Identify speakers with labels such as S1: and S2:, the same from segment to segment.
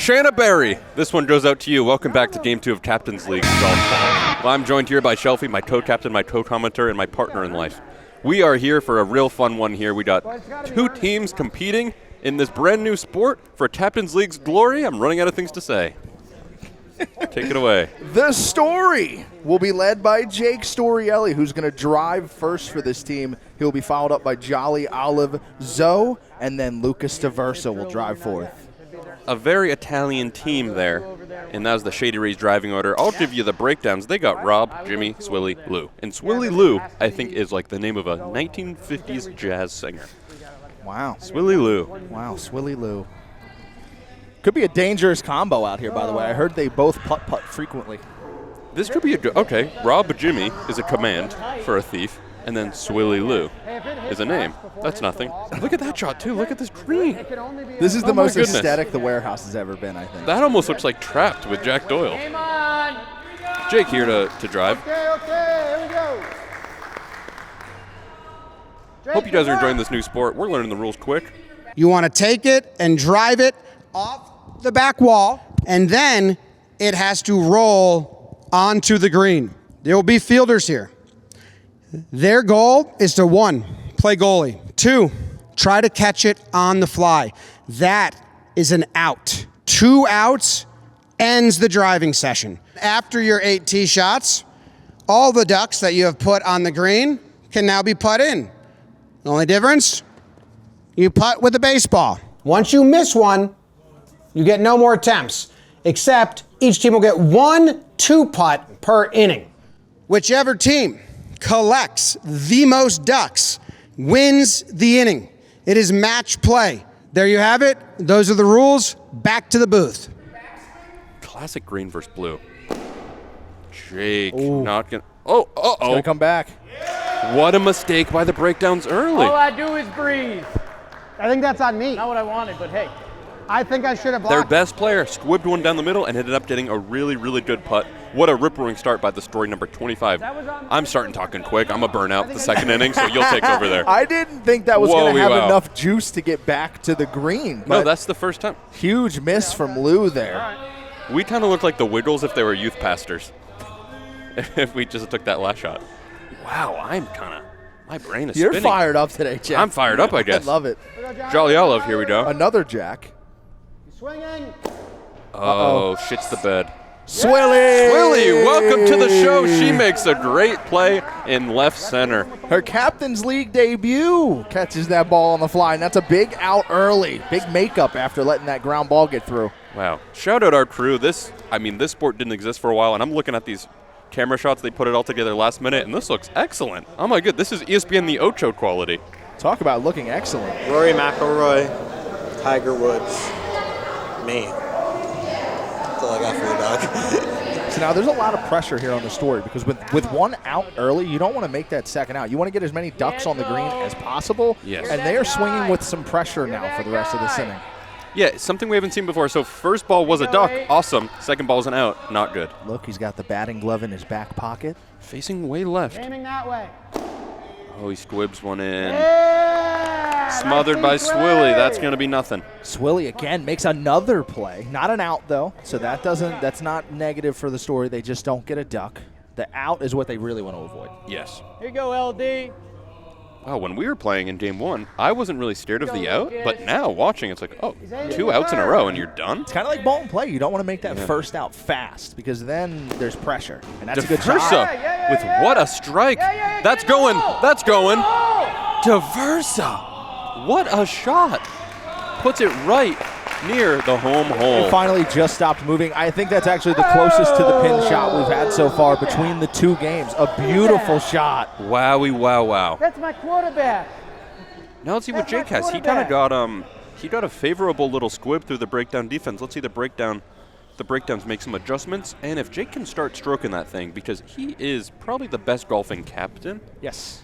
S1: Shanna Berry, this one goes out to you. Welcome back to Game 2 of Captain's League Golfball. Well, I'm joined here by Shelfy, my co-captain, my co-commentator, and my partner in life. We are here for a real fun one here. We got two teams competing in this brand new sport for Captain's League's glory. I'm running out of things to say. Take it away.
S2: The story will be led by Jake Storiale, who's going to drive first for this team. He'll be followed up by Jolly Olive Zoe, and then Lucas Taversa will drive fourth.
S1: A very Italian team there, and that was the Shady Rays driving order. I'll give you the breakdowns. They got Rob, Jimmy, Swilly, Lou. And Swilly Lou, I think, is like the name of a 1950s jazz singer.
S2: Wow.
S1: Swilly Lou.
S2: Wow, Swilly Lou. Could be a dangerous combo out here, by the way. I heard they both putt-putt frequently.
S1: This could be a good... Okay, Rob Jimmy is a command for a thief, and then Swilly Lou is a name. That's nothing. Look at that shot, too. Look at this green.
S2: This is the most aesthetic the warehouse has ever been, I think.
S1: That almost looks like Trapped with Jack Doyle. Jake here to drive.
S3: Okay, here we go.
S1: Hope you guys are enjoying this new sport. We're learning the rules quick.
S4: You want to take it and drive it off the back wall, and then it has to roll onto the green. There will be fielders here. Their goal is to 1, play goalie. 2, try to catch it on the fly. That is an out. 2 outs ends the driving session. After your 8 tee shots, all the ducks that you have put on the green can now be put in. The only difference, you putt with a baseball. Once you miss one, you get no more attempts, except each team will get 1 2-putt per inning. Whichever team collects the most ducks wins the inning. It is match play. There you have it. Those are the rules. Back to the booth.
S1: Classic green versus blue. Jake
S2: Ooh.
S1: not gonna... Oh, uh-oh.
S2: It's going to come back.
S1: What a mistake by the breakdowns early.
S3: All I do is breathe.
S5: I think that's on me.
S3: Not what I wanted, but hey.
S5: I think I should have
S1: Their
S5: blocked.
S1: best player squibbed one down the middle and ended up getting a really, really good putt. What a rip-roaring start by the story number 25. I'm starting talking quick. I'm a burnout the second inning, so you'll take over there.
S2: I didn't think that was going to have
S1: wow.
S2: enough juice to get back to the green.
S1: No, that's the first time.
S2: Huge miss from Lou there.
S1: We kind of look like the Wiggles if they were youth pastors. If we just took that last shot. Wow, I'm kind of... My brain is
S2: You're
S1: spinning.
S2: fired up today, Jack.
S1: I'm fired up, I guess.
S2: I love it.
S1: Jolly Olive, here we go.
S2: Another Jack.
S5: Swinging.
S1: Oh, shits the bed.
S2: Swilly!
S1: Swilly, welcome to the show. She makes a great play in left center.
S2: Her Captain's League debut catches that ball on the fly, and that's a big out early. Big makeup after letting that ground ball get through.
S1: Wow. Shout out our crew. This sport didn't exist for a while, and I'm looking at these camera shots. They put it all together last minute, and this looks excellent. Oh, my good. This is ESPN The Ocho quality.
S2: Talk about looking excellent.
S6: Rory McIlroy, Tiger Woods, me. That's all I got for you, dog.
S2: So now there's a lot of pressure here on the story because with 1 out early, you don't want to make that second out. You want to get as many ducks on the green as possible.
S1: Yes.
S2: And they are swinging with some pressure now for the rest of this inning.
S1: Yeah, something we haven't seen before. So first ball was a duck. Awesome. Second ball is an out. Not good.
S2: Look, he's got the batting glove in his back pocket.
S1: Facing way left.
S5: Aiming that way.
S1: Oh, he squibs one in.
S5: Yeah,
S1: Smothered by Swilly. That's going to be nothing.
S2: Swilly again makes another play. Not an out though, so that's not negative for the story. They just don't get a duck. The out is what they really want to avoid.
S1: Yes.
S3: Here you go, LD.
S1: Wow, when we were playing in game 1, I wasn't really scared of the out, but now watching, it's like, oh, 2 outs in a row and you're done?
S2: It's kind of like ball and play. You don't want to make that first out fast because then there's pressure, and that's a good shot.
S1: Diversa with what a strike. That's going. That's going. Diversa. What a shot. Puts it right near the home hole.
S2: It finally just stopped moving. I think that's actually the closest to the pin shot we've had so far between the 2 games. A beautiful shot.
S1: Wowie, wow, wow.
S5: That's my quarterback.
S1: Now let's see what Jake has. He kind of got a favorable little squib through the breakdown defense. Let's see the breakdowns make some adjustments, and if Jake can start stroking that thing, because he is probably the best golfing captain.
S2: Yes.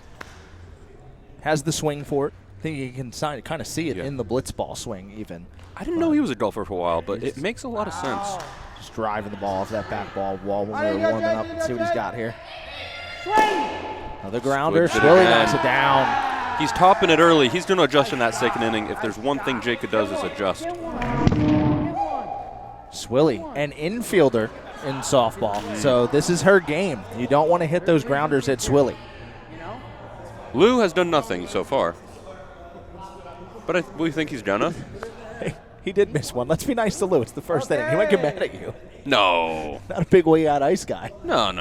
S2: Has the swing for it. I think you can kind of see it in the blitzball swing even.
S1: I didn't know he was a golfer for a while, but it makes a lot of sense.
S2: Just driving the ball off that back ball wall when we were warming up and see what he's got here. Another grounder. Swilly knocks it down.
S1: He's topping it early. He's going to adjust in that second inning. If there's one thing Jacob does is adjust.
S2: Swilly, an infielder in softball. So this is her game. You don't want to hit those grounders at Swilly.
S1: Lou has done nothing so far. But we think he's done enough.
S2: He did miss one. Let's be nice to Lou. It's the first inning. He might get mad at you.
S1: No.
S2: Not a big way out ice guy.
S1: No.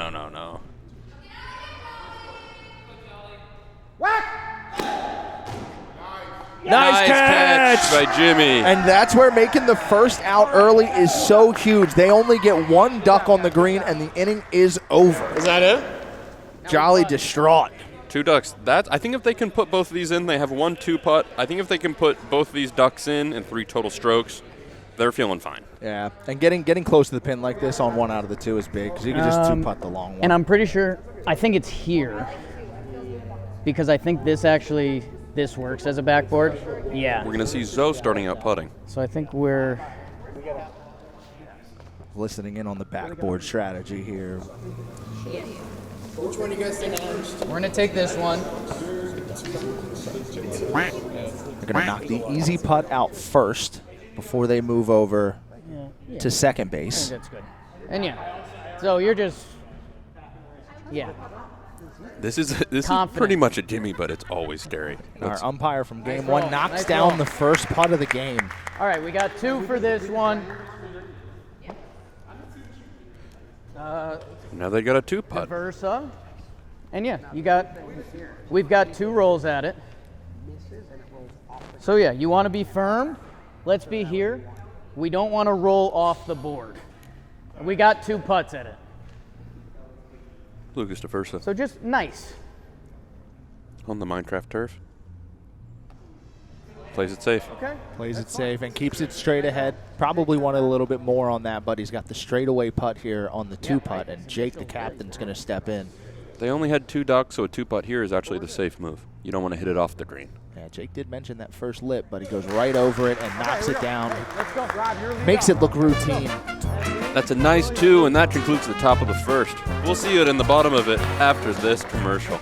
S2: Nice catch
S1: by Jimmy.
S2: And that's where making the first out early is so huge. They only get one duck on the green, and the inning is over.
S6: Is that it?
S2: Jolly distraught.
S1: 2 ducks. I think if they can put both of these in, they have 1-2 putt. I think if they can put both of these ducks in and 3 total strokes, they're feeling fine.
S2: Yeah, and getting close to the pin like this on 1 out of the 2 is big because you can just 2-putt the long one.
S3: And I'm pretty sure, I think it's here because I think this works as a backboard. Yeah.
S1: We're going to see Zoe starting out putting.
S3: So I think we're
S2: listening in on the backboard strategy here.
S7: Which one do you guys think first?
S3: going to take this one.
S2: They're going to knock the easy putt out first before they move over to second
S3: I
S2: base.
S3: think that's good. And so you're just,
S1: This is
S3: Confident.
S1: pretty much a Jimmy, but it's always scary.
S2: Our umpire from game
S3: Nice
S2: 1
S3: roll.
S2: knocks
S3: Nice
S2: down
S3: roll.
S2: the first putt of the game.
S3: All right, we got 2 for this one.
S1: Now they got a 2 putt.
S3: Versa. And we've got 2 rolls at it. So you want to be firm. Let's be here. We don't want to roll off the board. We got 2 putts at it.
S1: Lucas DeVersa
S3: So just nice.
S1: on the Minecraft turf. Plays it safe.
S3: Okay.
S2: Plays it safe and keeps it straight ahead. Probably wanted a little bit more on that, but he's got the straightaway putt here on the 2-putt, and Jake, the captain's going to step in.
S1: They only had 2 ducks, so a 2 putt here is actually the safe move. You don't want to hit it off the green.
S2: Yeah, Jake did mention that first lip, but he goes right over it and knocks it down.
S3: Let's go, Rob. You're
S2: Makes it look routine.
S1: That's a nice 2, and that concludes the top of the first. We'll see it in the bottom of it after this commercial.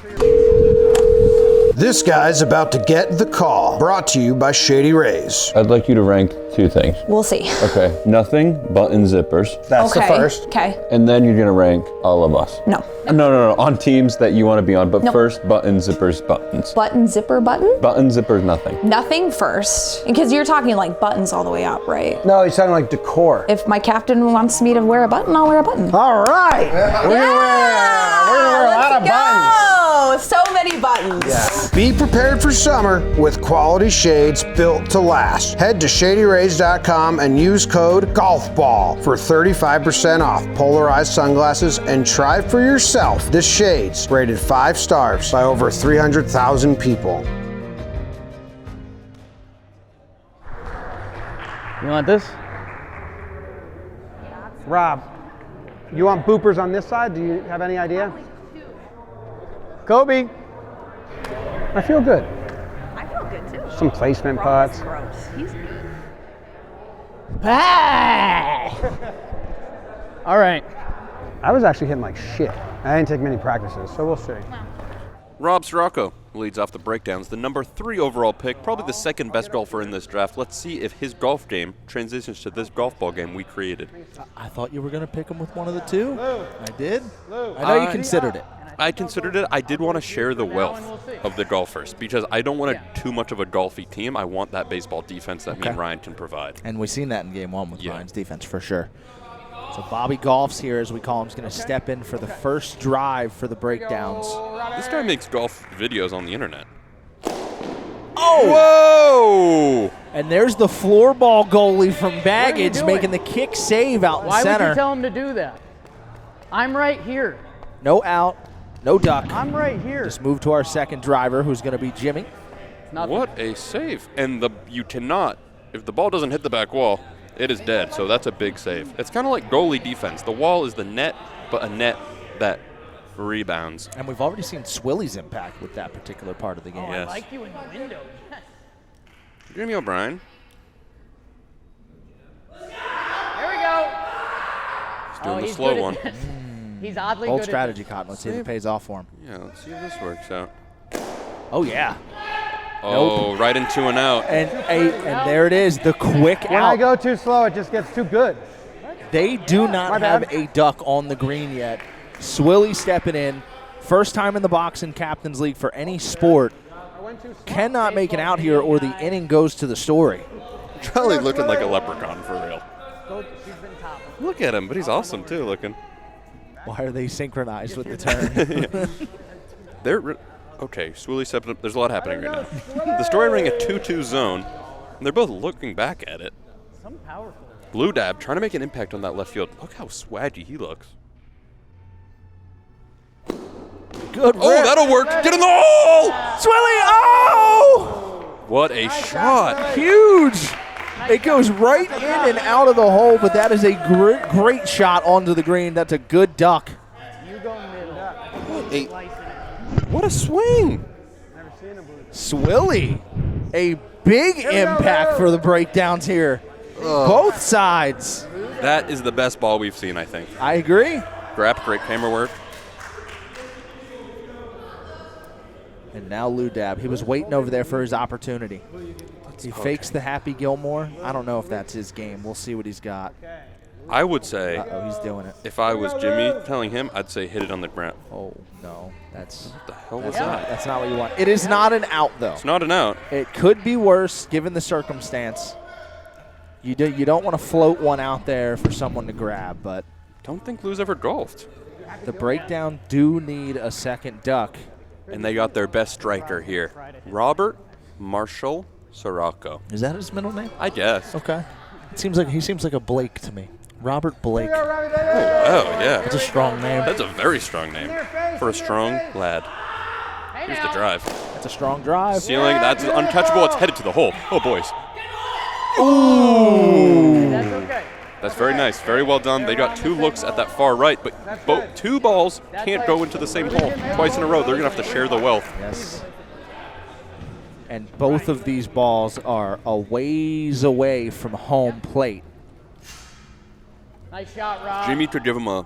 S4: This guy's about to get the call. Brought to you by Shady Rays.
S8: I'd like you to rank 2 things.
S9: We'll see.
S8: Okay, nothing, button zippers.
S4: That's the first.
S9: Okay.
S8: And then you're gonna rank all of us.
S9: No.
S8: No, on teams that you want to be on, but
S9: Nope.
S8: first, button, zippers, buttons.
S9: Button, zipper, button?
S8: Button, zippers, nothing.
S9: Nothing first. Because you're talking like buttons all the way up, right?
S4: No, he's sounding like decor.
S9: If my captain wants me to wear a button, I'll wear a button.
S4: All right. We're gonna wear a lot of buttons.
S9: So many buttons.
S4: Be prepared for summer with quality shades built to last. Head to ShadyRays.com and use code GOLFBALL for 35% off polarized sunglasses, and try for yourself the shades rated 5 stars by over 300,000 people.
S3: You want this?
S5: Rob, you want boopers on this side? Do you have any idea?
S3: Kobe.
S5: I feel good.
S10: I feel good too.
S5: Some placement putts.
S10: Gross. He's
S3: All right.
S5: I was actually hitting like shit. I didn't take many practices, so we'll see.
S1: Rob Scirocco leads off the breakdowns. The number 3 overall pick, probably the second best golfer in this draft. Let's see if his golf game transitions to this golf ball game we created.
S2: I thought you were going to pick him with one of the 2. I did. I know you considered it.
S1: I considered it. I did want to share the wealth of the golfers because I don't want too much of a golfy team. I want that baseball defense that me and Ryan can provide.
S2: And we've seen that in game 1 with Ryan's defense for sure. So Bobby Golf's here, as we call him, is going to step in for the first drive for the breakdowns.
S1: This guy makes golf videos on the internet. Oh! Whoa!
S2: And there's the floor ball goalie from Baggage making the kick save out in
S3: Why
S2: center.
S3: would you tell him to do that? I'm right here.
S2: No out, no duck.
S3: I'm right here.
S2: Just move to our second driver, who's going to be Jimmy.
S1: What a save. And you cannot, if the ball doesn't hit the back wall, it is dead. So that's a big save. It's kind of like goalie defense. The wall is the net, but a net that rebounds.
S2: And we've already seen Swilly's impact with that particular part of the game.
S3: I like you in the window.
S1: Jimmy O'Brien.
S3: There we go.
S1: He's doing the slow one.
S3: He's oddly
S2: Old
S3: good
S2: strategy,
S3: at
S2: Cotton. Let's see if it pays off for him.
S1: Yeah, let's see if this works out.
S2: Oh, yeah.
S1: Oh, right into an out.
S2: And there it is, the quick
S5: When
S2: out.
S5: I go too slow, it just gets too good.
S2: They do not have a duck on the green yet. Swilly stepping in. First time in the box in Captain's League for any sport. Cannot make it out here or the inning goes to the Story.
S1: Charlie looking like a leprechaun for real. Look at him, but he's awesome too looking.
S2: Why are they synchronized with the turn?
S1: They're okay, Swilly stepping up. There's a lot happening right now. The Story running a 2-2 zone, and they're both looking back at it. Blue Dab trying to make an impact on that left field. Look how swaggy he looks.
S2: Good.
S1: Oh, that'll work. Get in the hole!
S2: Swilly, oh!
S1: What a shot.
S2: Huge. It goes right in and out of the hole, but that is a great shot onto the green. That's a good duck.
S1: What a swing.
S2: Swilly, a big impact for the breakdowns here. Both sides.
S1: That is the best ball we've seen, I think.
S2: I agree.
S1: Graap, great camera work.
S2: And now Lou Dab. He was waiting over there for his opportunity. He fakes the Happy Gilmore. I don't know if that's his game. We'll see what he's got.
S1: I would say,
S2: he's doing it.
S1: If I was Jimmy telling him, I'd say hit it on the ground.
S2: Oh, no.
S1: What the hell was that?
S2: That's not what you want. It is not an out, though.
S1: It's not an out.
S2: It could be worse given the circumstance. You don't want to float one out there for someone to grab, but
S1: don't think Lou's ever golfed.
S2: The breakdown do need a second duck.
S1: And they got their best striker here. Robert Marshall Scirocco.
S2: Is that his middle name?
S1: I guess.
S2: Okay. He seems like a Blake to me. Robert Blake.
S1: Oh, yeah.
S2: That's a strong name.
S1: That's a very strong name for a strong lad. Here's the drive.
S2: That's a strong drive.
S1: Ceiling, that's uncatchable. It's headed to the hole. Oh, boys.
S2: Ooh.
S3: That's okay.
S1: That's very nice. Very well done. They got two looks at that far right, but two balls can't go into the same hole twice in a row. They're going to have to share the wealth.
S2: Yes. And both of these balls are a ways away from home plate.
S3: Nice shot, Rob.
S1: Jimmy could give him a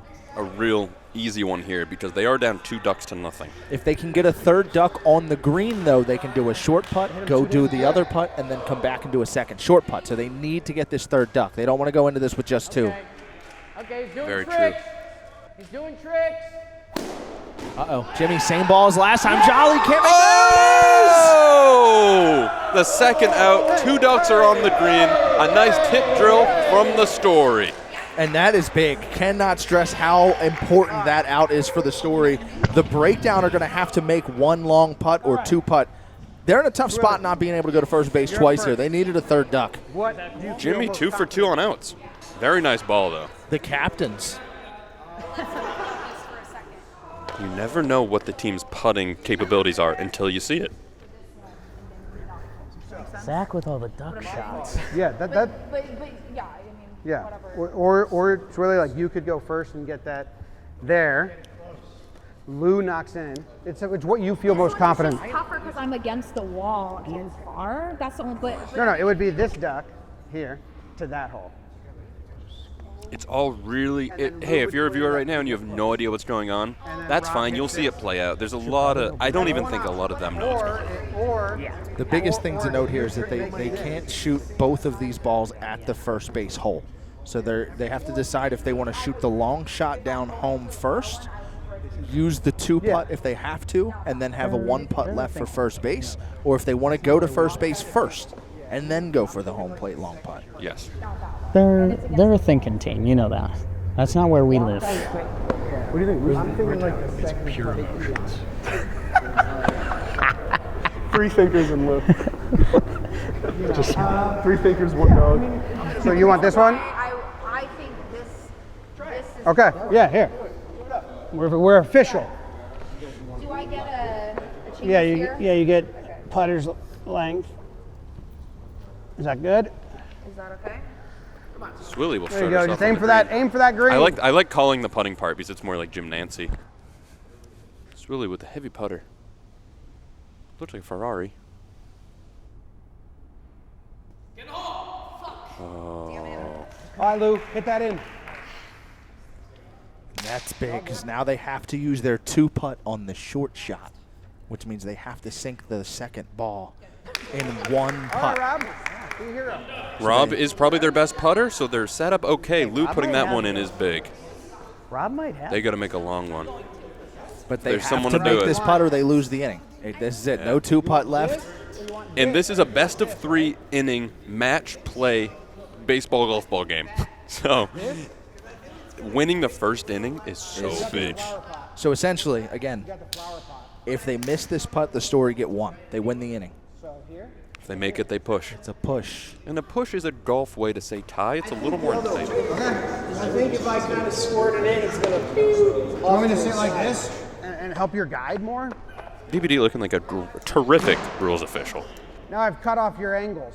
S1: real easy one here because they are down 2 ducks to nothing.
S2: If they can get a third duck on the green, though, they can do a short putt, go do the other putt, and then come back and do a second short putt. So they need to get this third duck. They don't want to go into this with just two.
S3: Okay, he's doing
S1: Very
S3: tricks.
S1: true.
S3: He's doing tricks.
S2: Uh-oh. Jimmy, same ball as last time. Jolly can't make
S1: Oh! The second out. 2 ducks are on the green. A nice tip drill from the Story.
S2: And that is big. Cannot stress how important that out is for the Story. The breakdown are going to have to make 1 long putt or 2 putt. They're in a tough spot not being able to go to first base twice here. They needed a third duck.
S1: Jimmy 2 for 2 on outs. Very nice ball, though.
S2: The captains.
S1: You never know what the team's putting capabilities are until you see it.
S3: Zach with all the duck shots.
S5: Yeah,
S10: But yeah, I mean,
S5: yeah.
S10: whatever.
S5: Or it's really like you could go first and get that there. Lou knocks in. It's what you feel most confident.
S10: It's tougher because I'm against the wall and far. That's the only. But
S5: No, it would be this duck here to that hole.
S1: It's all really, hey, if you're a viewer right now and you have no idea what's going on, that's fine. You'll see it play out. There's a lot of, I don't even think a lot of them know what's going on.
S2: The biggest thing to note here is that they can't shoot both of these balls at the first base hole. So they have to decide if they want to shoot the long shot down home first, use the 2 putt if they have to, and then have a 1 putt left for first base, or if they want to go to first base first and then go for the home plate long putt.
S1: Yes.
S3: They're a thinking team, you know that. That's not where we live.
S5: What do you think? I'm thinking like
S7: It's pure emotions. 3 thinkers and Lou. Just 3 thinkers, 1 dog.
S5: So you want this one?
S10: I think this is.
S5: Okay. Yeah, here. We're official.
S10: Do I get a chance
S5: Yeah,
S10: here?
S5: you get putter's length. Is that good?
S10: Is that okay?
S1: Swilly will
S5: There
S1: start
S5: you go.
S1: us
S5: Just
S1: off on
S5: aim
S1: the
S5: for that.
S1: green.
S5: Aim for that green.
S1: I like calling the putting part because it's more like Jim Nancy. Swilly with the heavy putter. Looks like a Ferrari. Oh.
S5: All right, Lou, hit that in.
S2: That's big because now they have to use their 2 putt on the short shot, which means they have to sink the second ball in 1 putt.
S5: All right, Rob.
S1: Rob is probably their best putter, so they're set up okay. Lou putting that one in is big.
S3: Rob might have.
S1: They got to make a long one.
S2: But they
S1: There's
S2: have
S1: someone
S2: to
S1: to do
S2: make
S1: it.
S2: this putt or they lose the inning. Hey, this is it. No 2-putt left.
S1: And this is a best of 3 inning match play baseball golf ball game. So winning the first inning is so big.
S2: So essentially, again, if they miss this putt, the Story get 1. They win the inning.
S1: If they make it, they push.
S2: It's a push.
S1: And a push is a golf way to say tie. It's a little more exciting.
S11: I think if I kind of squirt it in, it's going to...
S5: You want me to sit like this and help your guide more?
S1: DVD looking like a terrific rules official.
S5: Now I've cut off your angles.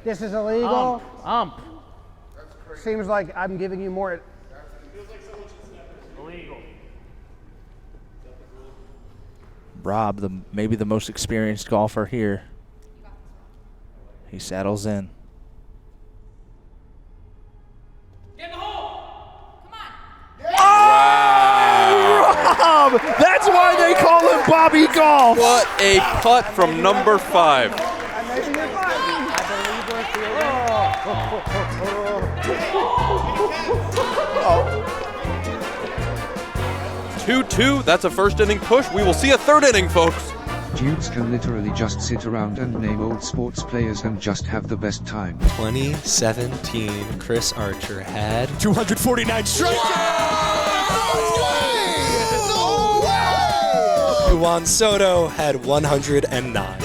S5: This is illegal.
S3: Ump.
S5: Seems like I'm giving you more.
S2: Rob, maybe the most experienced golfer here. He settles in. Rob! That's why they call him Bobby Golf.
S1: What a putt from number 5. 2-2. That's a first inning push. We will see a third inning, folks.
S12: Dudes can literally just sit around and name old sports players and just have the best time.
S13: 2017, Chris Archer had
S14: 249 strikeouts! No way!
S13: Juan Soto had 109.
S14: No!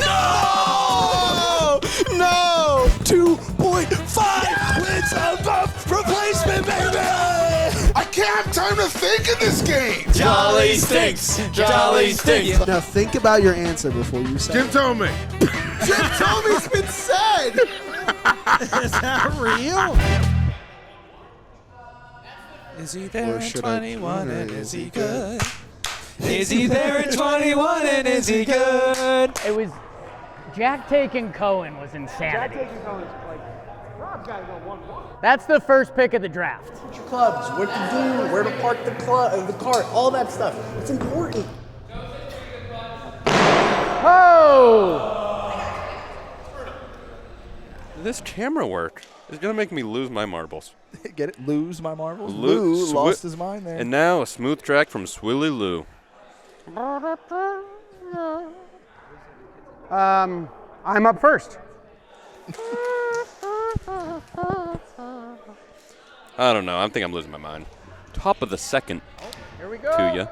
S14: No! 2.5 wins above replacement, baby! I can't have time to think in this game!
S13: Jolly stinks! Jolly stinks!
S15: Now think about your answer before you say
S14: Jim told me.
S15: Jim told me's been said! Is that real?
S13: Is he there in 21 and is he good? Is he there in 21 and is he good?
S3: It was Jack taking Cohen was insanity.
S5: Jack taking Cohen's like, Rob's got to go 1-1.
S3: That's the first pick of the draft.
S15: Your clubs, what to do, where to park the cart, all that stuff. It's important.
S3: Oh!
S1: This camera work is going to make me lose my marbles.
S2: Get it? Lose my marbles? Lou lost his mind there.
S1: And now a smooth track from Swilly Lou.
S5: I'm up first.
S1: I don't know. I think I'm losing my mind. Top of the second
S3: Here we go.
S1: to you.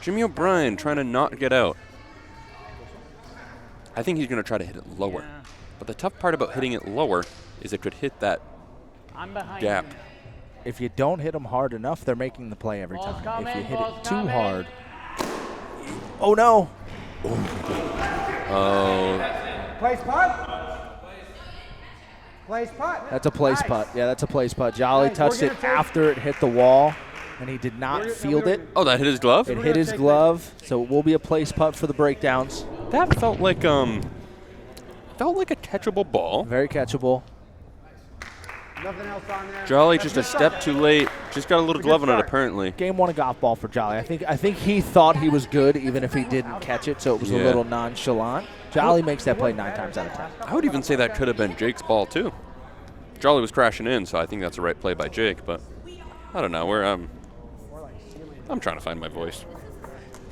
S1: Jimmy O'Brien trying to not get out. I think he's going to try to hit it lower.
S3: Yeah.
S1: But the tough part about hitting it lower is it could hit that
S3: I'm behind
S1: gap.
S3: you.
S2: If you don't hit them hard enough, they're making the play every
S3: Ball's
S2: time.
S3: coming,
S2: If you hit
S3: ball's
S2: it too
S3: coming.
S2: hard. Oh, no.
S1: Oh.
S5: Place putt. Place putt.
S2: That's a place
S5: Nice.
S2: putt. Yeah, that's a place putt. Jolly
S5: Nice.
S2: touched
S5: We're
S2: it
S5: gonna take-
S2: after it hit the wall, and he did not field it.
S1: Oh, that hit his glove?
S2: It hit his glove, so it will be a place putt for the breakdowns.
S1: That felt like a catchable ball.
S2: Very catchable.
S5: Nothing else on there.
S1: Jolly just a step too late. Just got a little glove on it apparently.
S2: Game 1 of golf ball for Jolly. I think he thought he was good even if he didn't catch it, so it was a
S1: Yeah.
S2: little nonchalant. Jolly makes that play 9 times out of 10.
S1: I would even say that could have been Jake's ball too. Jolly was crashing in, so I think that's the right play by Jake, but I don't know. I'm trying to find my voice.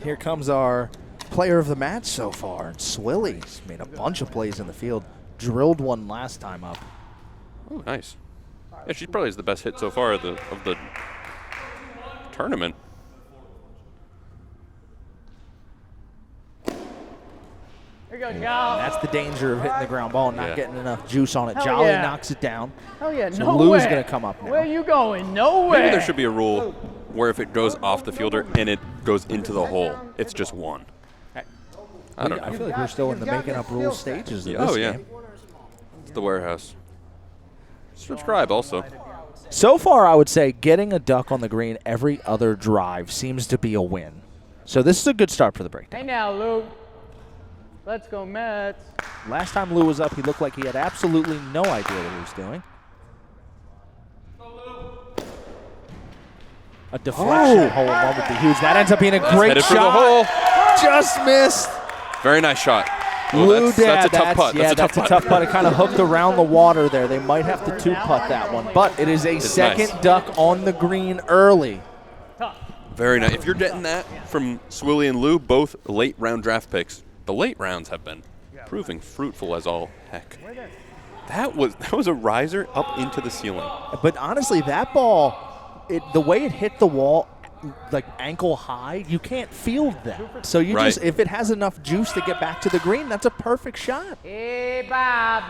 S2: Here comes our player of the match so far. Swilly's made a bunch of plays in the field. Drilled one last time up.
S1: Oh, nice. Yeah, she probably is the best hit so far of the tournament.
S3: Here you go, Jolly.
S2: That's the danger of hitting the ground ball and not
S1: Yeah.
S2: getting enough juice on it.
S3: Hell
S2: Jolly
S3: yeah.
S2: knocks it down.
S3: Hell yeah,
S2: So
S3: no
S2: Lou's
S3: way.
S2: going to come up now.
S3: Where you going? Nowhere.
S1: Maybe there should be a rule where if it goes off the fielder and it goes into the hole, it's just one. I don't know.
S2: I feel like we're still in the making up rules stages of
S1: Oh,
S2: this
S1: yeah.
S2: game.
S1: It's the warehouse. Subscribe also.
S2: So far, I would say getting a duck on the green every other drive seems to be a win. So this is a good start for the break.
S3: Hey now, Lou. Let's go, Mets.
S2: Last time Lou was up, he looked like he had absolutely no idea what he was doing. A deflection hole in one would be huge. That ends up being a great
S1: Headed for the
S2: shot.
S1: hole.
S2: Just missed.
S1: Very nice shot. Oh,
S2: Lou
S1: that's a tough putt.
S2: Yeah, that's a tough putt. It kind of hooked around the water there. They might have to two-putt that one, but it is a second
S1: nice.
S2: duck on the green early.
S1: Very nice. If you're getting that from Swilly and Lou, both late round draft picks, the late rounds have been proving fruitful as all heck. That was a riser up into the ceiling.
S2: But honestly, that ball, the way it hit the wall, like ankle high, you can't field that. So you just, if it has enough juice to get back to the green, that's a perfect shot.
S5: Hey, Bob.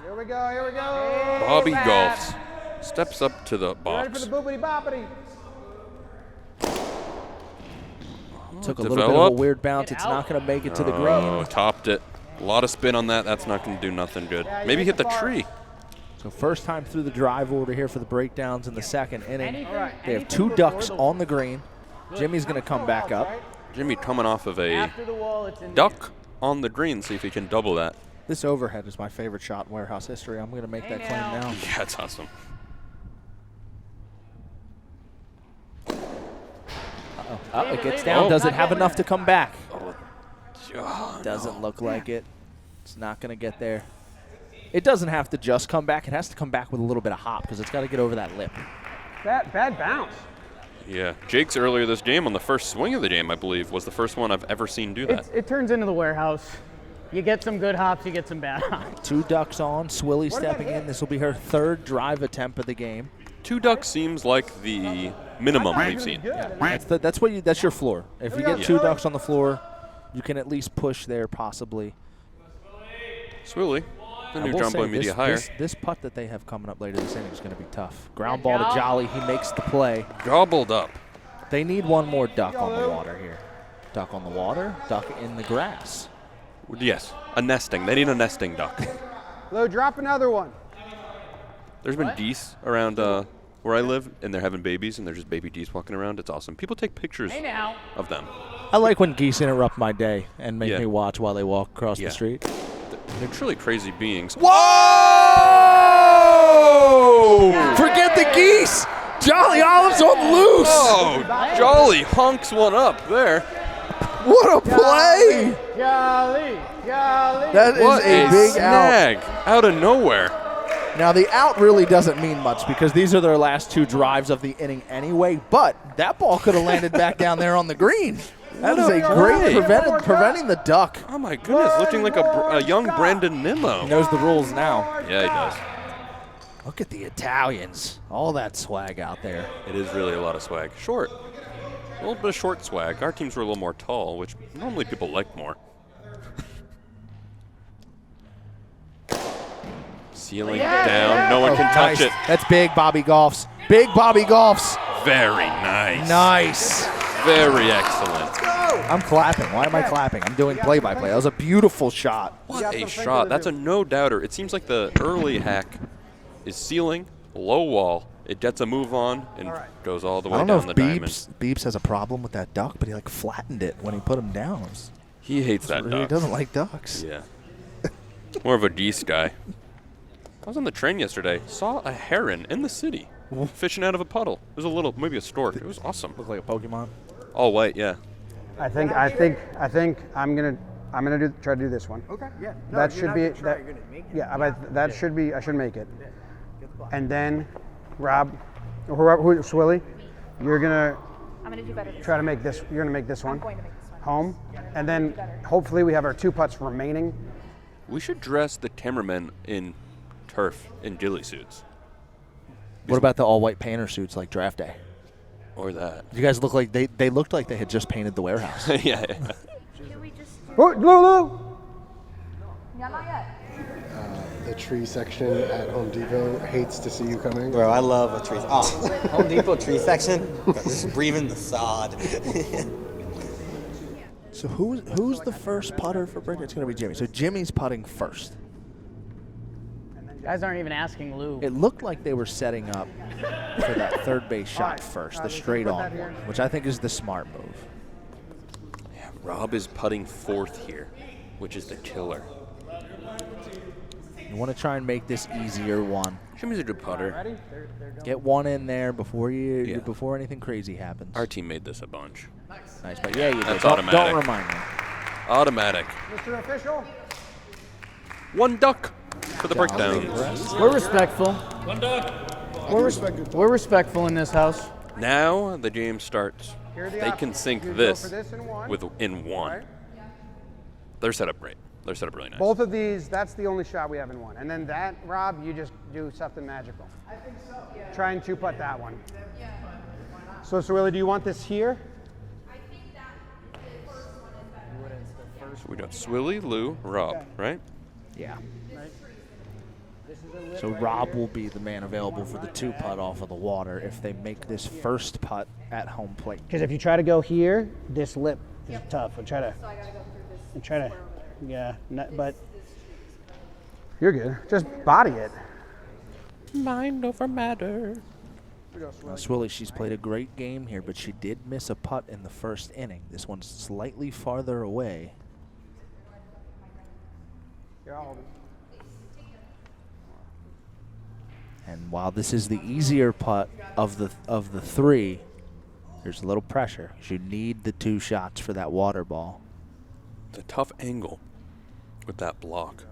S5: Here we go, here we go.
S1: Bobby golfs. Steps up to the box.
S5: Ready for the boopity boppity.
S2: Took a little bit of a weird bounce. It's not going to make it to the green.
S1: Oh, topped it. A lot of spin on that. That's not going to do nothing good. Maybe hit the tree.
S2: So first time through the drive order here for the breakdowns in the second inning. They have two ducks on the green. Jimmy's going to come back up.
S1: Jimmy coming off of a duck on the green. See if he can double that.
S2: This overhead is my favorite shot in warehouse history. I'm going to make that claim now.
S1: Yeah, that's awesome.
S2: It gets down. Does it have enough to come back?
S1: Oh,
S2: doesn't look like it. It's not going to get there. It doesn't have to just come back. It has to come back with a little bit of hop because it's got to get over that lip.
S5: Bad bounce.
S1: Yeah, Jake's earlier this game on the first swing of the game, I believe, was the first one I've ever seen do that.
S3: It turns into the warehouse. You get some good hops, you get some bad hops.
S2: Two ducks on. Swilly stepping in. This will be her third drive attempt of the game.
S1: Two ducks seems like the minimum we've seen.
S2: Yeah. That's your floor. If you get two ducks on the floor, you can at least push there possibly.
S1: Swilly, the new John Boy Media hire.
S2: This putt that they have coming up later this inning is going to be tough. Ground ball to Jolly. He makes the play.
S1: Gobbled up.
S2: They need one more duck on the water here. Duck on the water, duck in the grass.
S1: Yes, a nesting. They need a nesting duck.
S5: Lou, drop another one.
S1: There's been geese around where I live, and they're having babies, and there's just baby geese walking around. It's awesome. People take pictures of them.
S2: I like when geese interrupt my day and make me watch while they walk across the street.
S1: They're truly crazy beings.
S2: Whoa! Forget the geese! Jolly Olive's on loose!
S1: Oh, Jolly hunks one up there.
S2: What a play!
S5: Jolly.
S2: That is a big
S1: snag out of nowhere.
S2: Now, the out really doesn't mean much because these are their last two drives of the inning anyway, but that ball could have landed back down there on the green. That is a great preventing the duck.
S1: Oh, my goodness, looking like a young Brandon Nimmo.
S2: He knows the rules now.
S1: Yeah, he does.
S2: Look at the Italians. All that swag out there.
S1: It is really a lot of swag. Short. A little bit of short swag. Our teams were a little more tall, which normally people like more. Ceiling down. No one can touch it.
S2: That's big Bobby Golfs. Big Bobby Golfs.
S1: Very nice.
S2: Nice.
S1: Very excellent.
S2: I'm clapping. Why am I clapping? I'm doing play-by-play. That was a beautiful shot.
S1: What a shot. That's a no-doubter. It seems like the early hack is ceiling, low wall. It gets a move on and goes all the way down the diamond.
S2: Beeps has a problem with that duck, but he flattened it when he put him down.
S1: He hates that duck.
S2: He doesn't like ducks.
S1: Yeah. More of a geese guy. I was on the train yesterday. Saw a heron in the city fishing out of a puddle. It was maybe a stork. It was awesome.
S2: Looked like a Pokemon.
S1: All white, yeah.
S5: I think I'm gonna try to do this one.
S15: Okay. Yeah. No,
S5: That should be
S15: You're gonna make it.
S5: Yeah, but that should be. I should make it. And then, Rob, or Swilly, you're gonna.
S10: I'm gonna do better.
S5: Try to make this. You're gonna make this one.
S10: I'm going to make this one.
S5: Home, and then hopefully we have our 2 putts remaining.
S1: We should dress the cameramen in turf in ghillie suits.
S2: What about the all-white painter suits like draft day?
S1: Or that.
S2: You guys look like they looked like they had just painted the warehouse.
S1: Yeah.
S5: Lulu.
S10: Yeah, not yet.
S7: The tree section at Home Depot hates to see you coming.
S6: Bro, I love a tree. Oh, Home Depot tree section. Just breathing the sod.
S2: So who's the first putter for Britain? It's going to be Jimmy. So Jimmy's putting first.
S3: Guys aren't even asking Lou.
S2: It looked like they were setting up for that third base shot first, the straight on one, which I think is the smart move.
S1: Yeah, Rob is putting fourth here, which is the killer.
S2: You want to try and make this easier one.
S1: Jimmy's a good putter.
S2: Get one in there before anything crazy happens.
S1: Our team made this a bunch.
S2: Nice, but yeah, you
S1: That's
S2: did.
S1: automatic.
S2: Don't remind me.
S1: Automatic.
S5: Mr. Official.
S1: 1 duck for the breakdown.
S3: We're respectful.
S1: 1 duck.
S3: We're respectful in this house.
S1: Now the game starts. They can sink this in 1.
S5: Right.
S1: They're set up great. They're set up really nice.
S5: Both of these, that's the only shot we have in 1. And then that, Rob, you just do something magical.
S11: I think so, yeah.
S5: Try and 2-putt that one. So, Swilly, do you want this here?
S1: So we got Swilly, Lou, Rob, right?
S2: Yeah. So Rob will be the man available for the 2-putt off of the water if they make this first putt at home plate.
S5: Because if you try to go here, this lip is tough. We'll try to, yeah, but you're good. Just body it.
S1: Mind over matter.
S2: Now, Swilly, she's played a great game here, but she did miss a putt in the first inning. This one's slightly farther away. And while this is the easier putt of the 3, there's a little pressure. You need the 2 shots for that water ball.
S1: It's a tough angle with that block.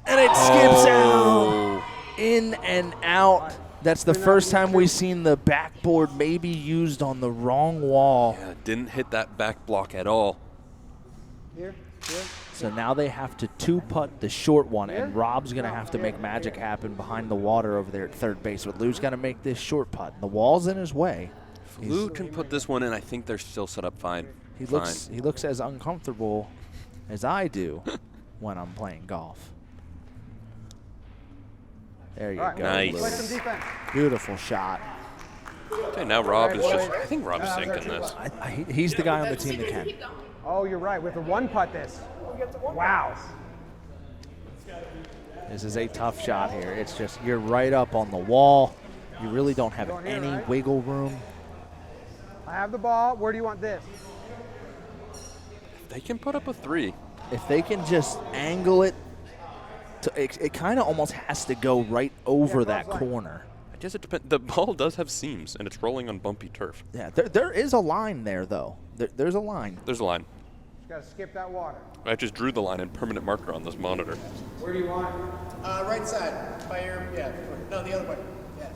S2: And it skips out. In and out. That's the first time we've seen the backboard maybe used on the wrong wall.
S1: Yeah, didn't hit that back block at all.
S2: So now they have to 2-putt the short one, and Rob's going to have to make magic happen behind the water over there at third base. But Lou's got to make this short putt. The wall's in his way.
S1: If Lou can put this one in, I think they're still set up fine.
S2: He looks as uncomfortable as I do when I'm playing golf. There you go.
S1: Nice.
S2: Lou. Beautiful shot.
S1: Okay, now Rob is just, I think Rob's sinking this.
S2: He's the guy on the team that can.
S5: Oh, you're right. With the 1-putt this. Wow.
S2: This is a tough shot here. It's just, you're right up on the wall. You really don't have any wiggle room.
S5: I have the ball. Where do you want this?
S1: They can put up a 3.
S2: If they can just angle it, it kind of almost has to go right over that corner.
S1: I guess it depends. The ball does have seams, and it's rolling on bumpy turf.
S2: Yeah, there is a line there, though. There's a line.
S1: There's a line.
S5: Just got to skip that water.
S1: I just drew the line in permanent marker on this monitor.
S11: Where do you want? Right side. By your, no, the other way. Yeah.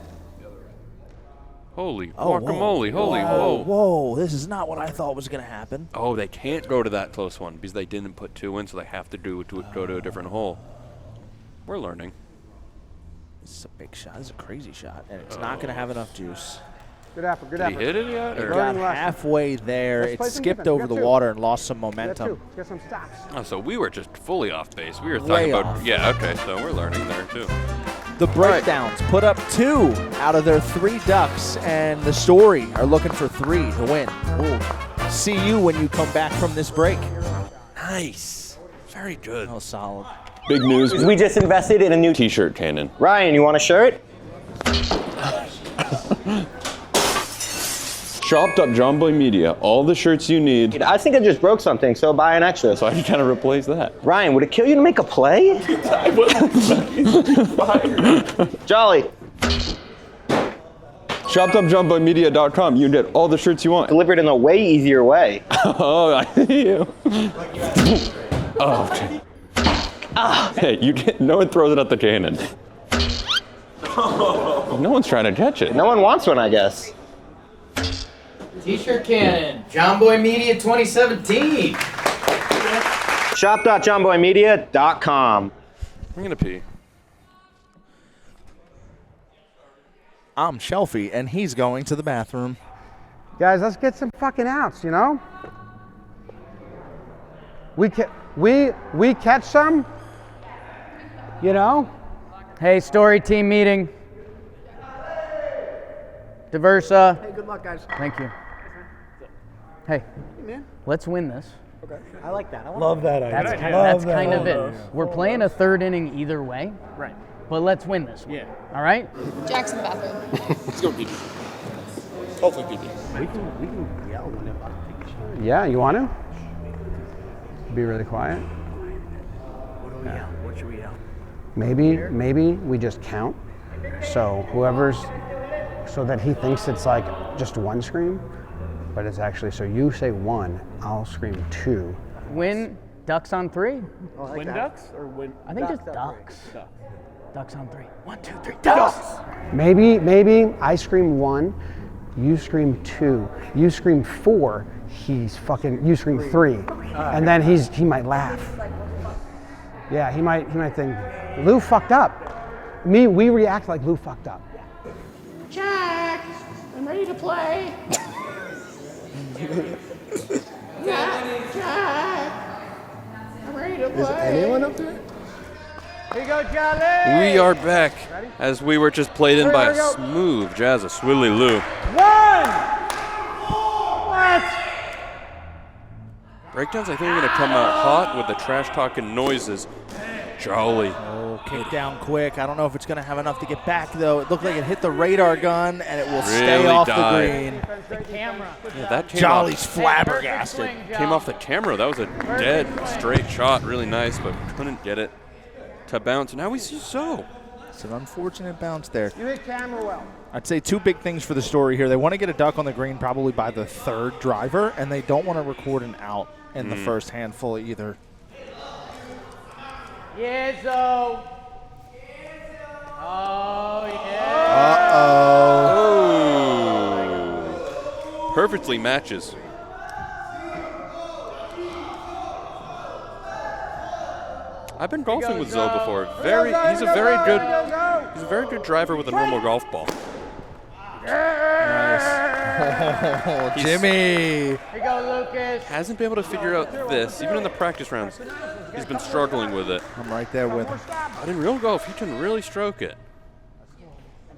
S1: Holy guacamole, holy
S2: whoa. Whoa, this is not what I thought was going to happen.
S1: Oh, they can't go to that close one because they didn't put 2 in, so they have to go to a different hole. We're learning.
S2: This is a big shot. This is a crazy shot, and it's not going to have enough juice.
S5: Good effort, good
S1: Did
S5: effort.
S1: he hit it yet?
S2: It got halfway there. It skipped over the water and lost some momentum.
S5: Get some stops.
S1: Oh, so we were just fully off base. We were
S2: Way
S1: talking about,
S2: off.
S1: yeah, okay, so we're learning there too.
S2: The breakdowns put up 2 out of their 3 ducks, and the Story are looking for 3 to win. We'll see you when you come back from this break.
S1: Nice. Very good.
S2: Oh, solid.
S8: Big news.
S15: We just invested in a new
S8: T-shirt cannon.
S15: Ryan, you want a shirt?
S8: Shop.JohnBoy Media. All the shirts you need.
S15: I think I just broke something, so buy an extra.
S8: So I can kind of replace that.
S15: Ryan, would it kill you to make a play? Jolly.
S8: Shop.JohnBoyMedia.com. You get all the shirts you want.
S15: Delivered in a way easier way.
S8: Oh, I see you. Oh, okay. Hey, no one throws it at the cannon. No one's trying to catch it.
S15: No one wants one, I guess.
S3: T-shirt cannon, John Boy Media 2017.
S15: Shop.JohnBoyMedia.com.
S1: I'm gonna pee.
S2: I'm Shelfy, and he's going to the bathroom.
S5: Guys, let's get some fucking outs, you know? We catch some, you know?
S3: Hey, Story team meeting. Diversa.
S11: Hey, good luck, guys.
S3: Thank you. Hey,
S11: man.
S3: Let's win this.
S11: Okay. I like that.
S7: Love that idea.
S3: That's kind of it. We're playing a 3rd inning either way.
S11: Right.
S3: But let's win this one. Yeah. All right?
S9: Jack's in the bathroom.
S14: Let's go, PB. Hopefully, PB.
S11: We can yell whenever I take a shot.
S5: Yeah, you want to? Be really quiet.
S11: What do we yell? What should we yell?
S5: Maybe we just count. So so that he thinks it's like just one scream. But it's actually, so you say 1, I'll scream 2.
S3: Win ducks on 3.
S7: Win ducks or win?
S3: I think just ducks. Ducks on 3. 1, 2, 3. Ducks.
S5: Maybe I scream 1, you scream 2, you scream 4, you scream 3, and then he might laugh. Yeah, he might think Lou fucked up. We react like Lou fucked up.
S10: Jack, I'm ready to play. Jack, I'm ready to play.
S14: Is anyone up there?
S5: Here you go, Charlie.
S1: We are back as we were just played in by a smooth jazz of Swilly Lou.
S5: 1! What?
S1: Breakdowns, I think, are going to come out hot with the trash-talking noises. Jolly.
S2: Oh, kick down quick. I don't know if it's going to have enough to get back, though. It looked like it hit the radar gun, and it will stay off the green.
S3: The camera.
S1: Yeah, that came
S2: Jolly's
S1: off,
S2: flabbergasted.
S1: came off the camera. That was a dead, straight shot. Really nice, but couldn't get it to bounce. Now we see so.
S2: It's an unfortunate bounce there.
S5: You hit camera well.
S2: I'd say 2 big things for the story here. They want to get a duck on the green probably by the 3rd driver, and they don't want to record an out in the first handful either.
S3: Yezzo. Oh, yeah.
S1: Oh. Perfectly matches. I've been golfing with Zoe before. He's a very good driver with a normal golf ball.
S2: Nice. Oh, Jimmy.
S3: Here you go, Lucas.
S1: Hasn't been able to figure out this. Even in the practice rounds, he's been struggling with it.
S2: I'm right there with him.
S1: But in real golf, he can really stroke it.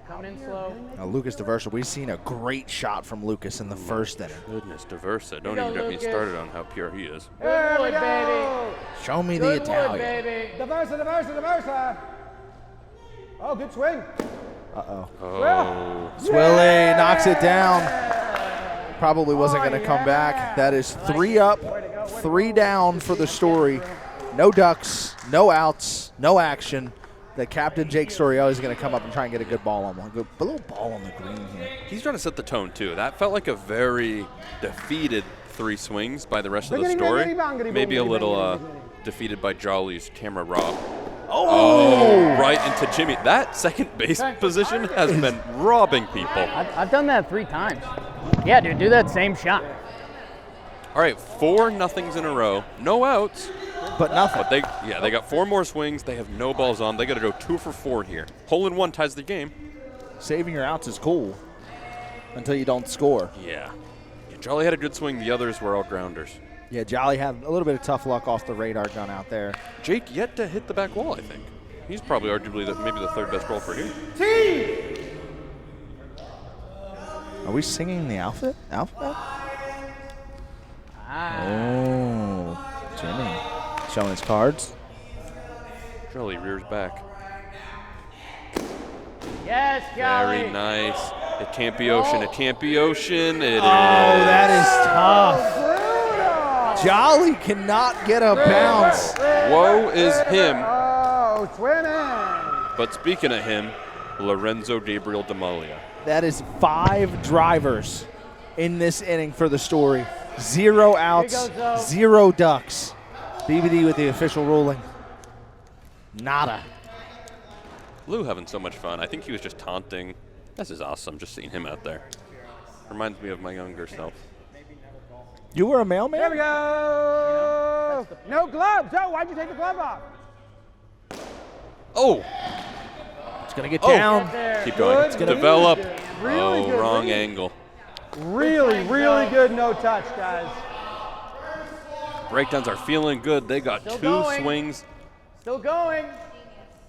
S3: Coming in slow.
S2: Now, Lucas Diversa, we've seen a great shot from Lucas in the first inning.
S1: Goodness, Diversa. Don't even get me started on how pure he is.
S3: Good boy, baby.
S2: Show me the Italian.
S3: Baby.
S5: Diversa. Oh, good swing.
S2: Uh-oh.
S1: Oh.
S2: Swilly knocks it down. Probably wasn't going to come back. That is 3 up, 3 down for the story. No ducks, no outs, no action. The captain, Jake Storiale, is going to come up and try and get a good ball on one. A little ball on the green here.
S1: He's trying to set the tone, too. That felt like a very defeated 3 swings by the rest of the story. Maybe a little defeated by Jolly's camera raw. Oh, right into Jimmy. That second base position has been robbing people.
S3: I've done that 3 times. Yeah, dude, do that same shot.
S1: All right, 4 nothings in a row. No outs.
S2: But nothing.
S1: But they got 4 more swings. They have no balls on. They got to go 2 for 4 here. Hole in 1 ties the game.
S2: Saving your outs is cool until you don't score.
S1: Yeah. Jolly had a good swing. The others were all grounders.
S2: Yeah, Jolly had a little bit of tough luck off the radar gun out there.
S1: Jake yet to hit the back wall, I think. He's probably arguably maybe the 3rd best golfer here.
S2: Are we singing the alphabet? Oh, Jimmy showing his cards.
S1: Jolly rears back.
S3: Yes, Jolly.
S1: Very nice. It can't be ocean. It can't be ocean. It is.
S2: That is tough. Jolly cannot get a bounce.
S1: Woe is him.
S5: Oh, twinning.
S1: But speaking of him, Lorenzo Gabriel DeMalia.
S2: That is 5 drivers in this inning for the story. 0 outs, 0 ducks. BBD with the official ruling. Nada.
S1: Lou having so much fun. I think he was just taunting. This is awesome, just seeing him out there. Reminds me of my younger self.
S2: You were a mailman?
S5: There we go. No gloves. Oh, why'd you take the glove off?
S1: Oh.
S2: It's going to get down.
S1: Keep going. It's going to develop.
S5: Really good.
S1: Wrong angle.
S5: Really good no touch, guys.
S1: Breakdowns are feeling good. They got 2 swings.
S3: Still going.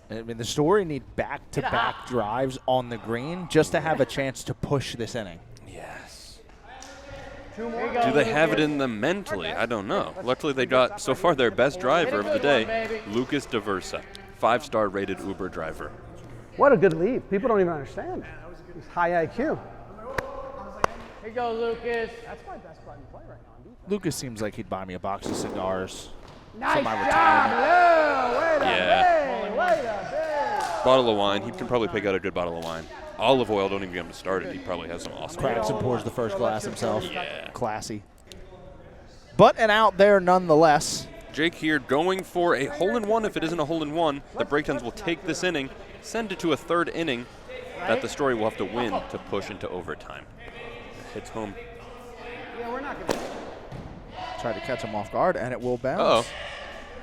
S2: I mean, the story need back-to-back drives on the green just to have a chance to push this inning.
S1: Yes.
S5: 2 more.
S1: Do they have it in them mentally? I don't know. Luckily, they got, so far, their best driver of the day, Lucas Diversa, 5-star rated Uber driver.
S5: What a good lead. People don't even understand. It's high IQ.
S3: Here you go, Lucas.
S5: That's my best button play right now.
S2: Lucas seems like he'd buy me a box of cigars.
S5: Nice
S2: for my
S5: job,
S2: retirement.
S5: Lou. Way to be.
S1: Bottle of wine. He can probably pick out a good bottle of wine. Olive oil, don't even get him to start it. He probably has some awesome.
S2: Cracks and pours the first glass himself.
S1: Yeah.
S2: Classy. But an out there nonetheless.
S1: Jake here going for a hole-in-one. If it isn't a hole-in-one, the Breakdowns will take this inning, send it to a third inning that the Story will have to win to push into overtime. Hits home.
S2: Try to catch him off guard, and it will bounce.
S1: Uh-oh.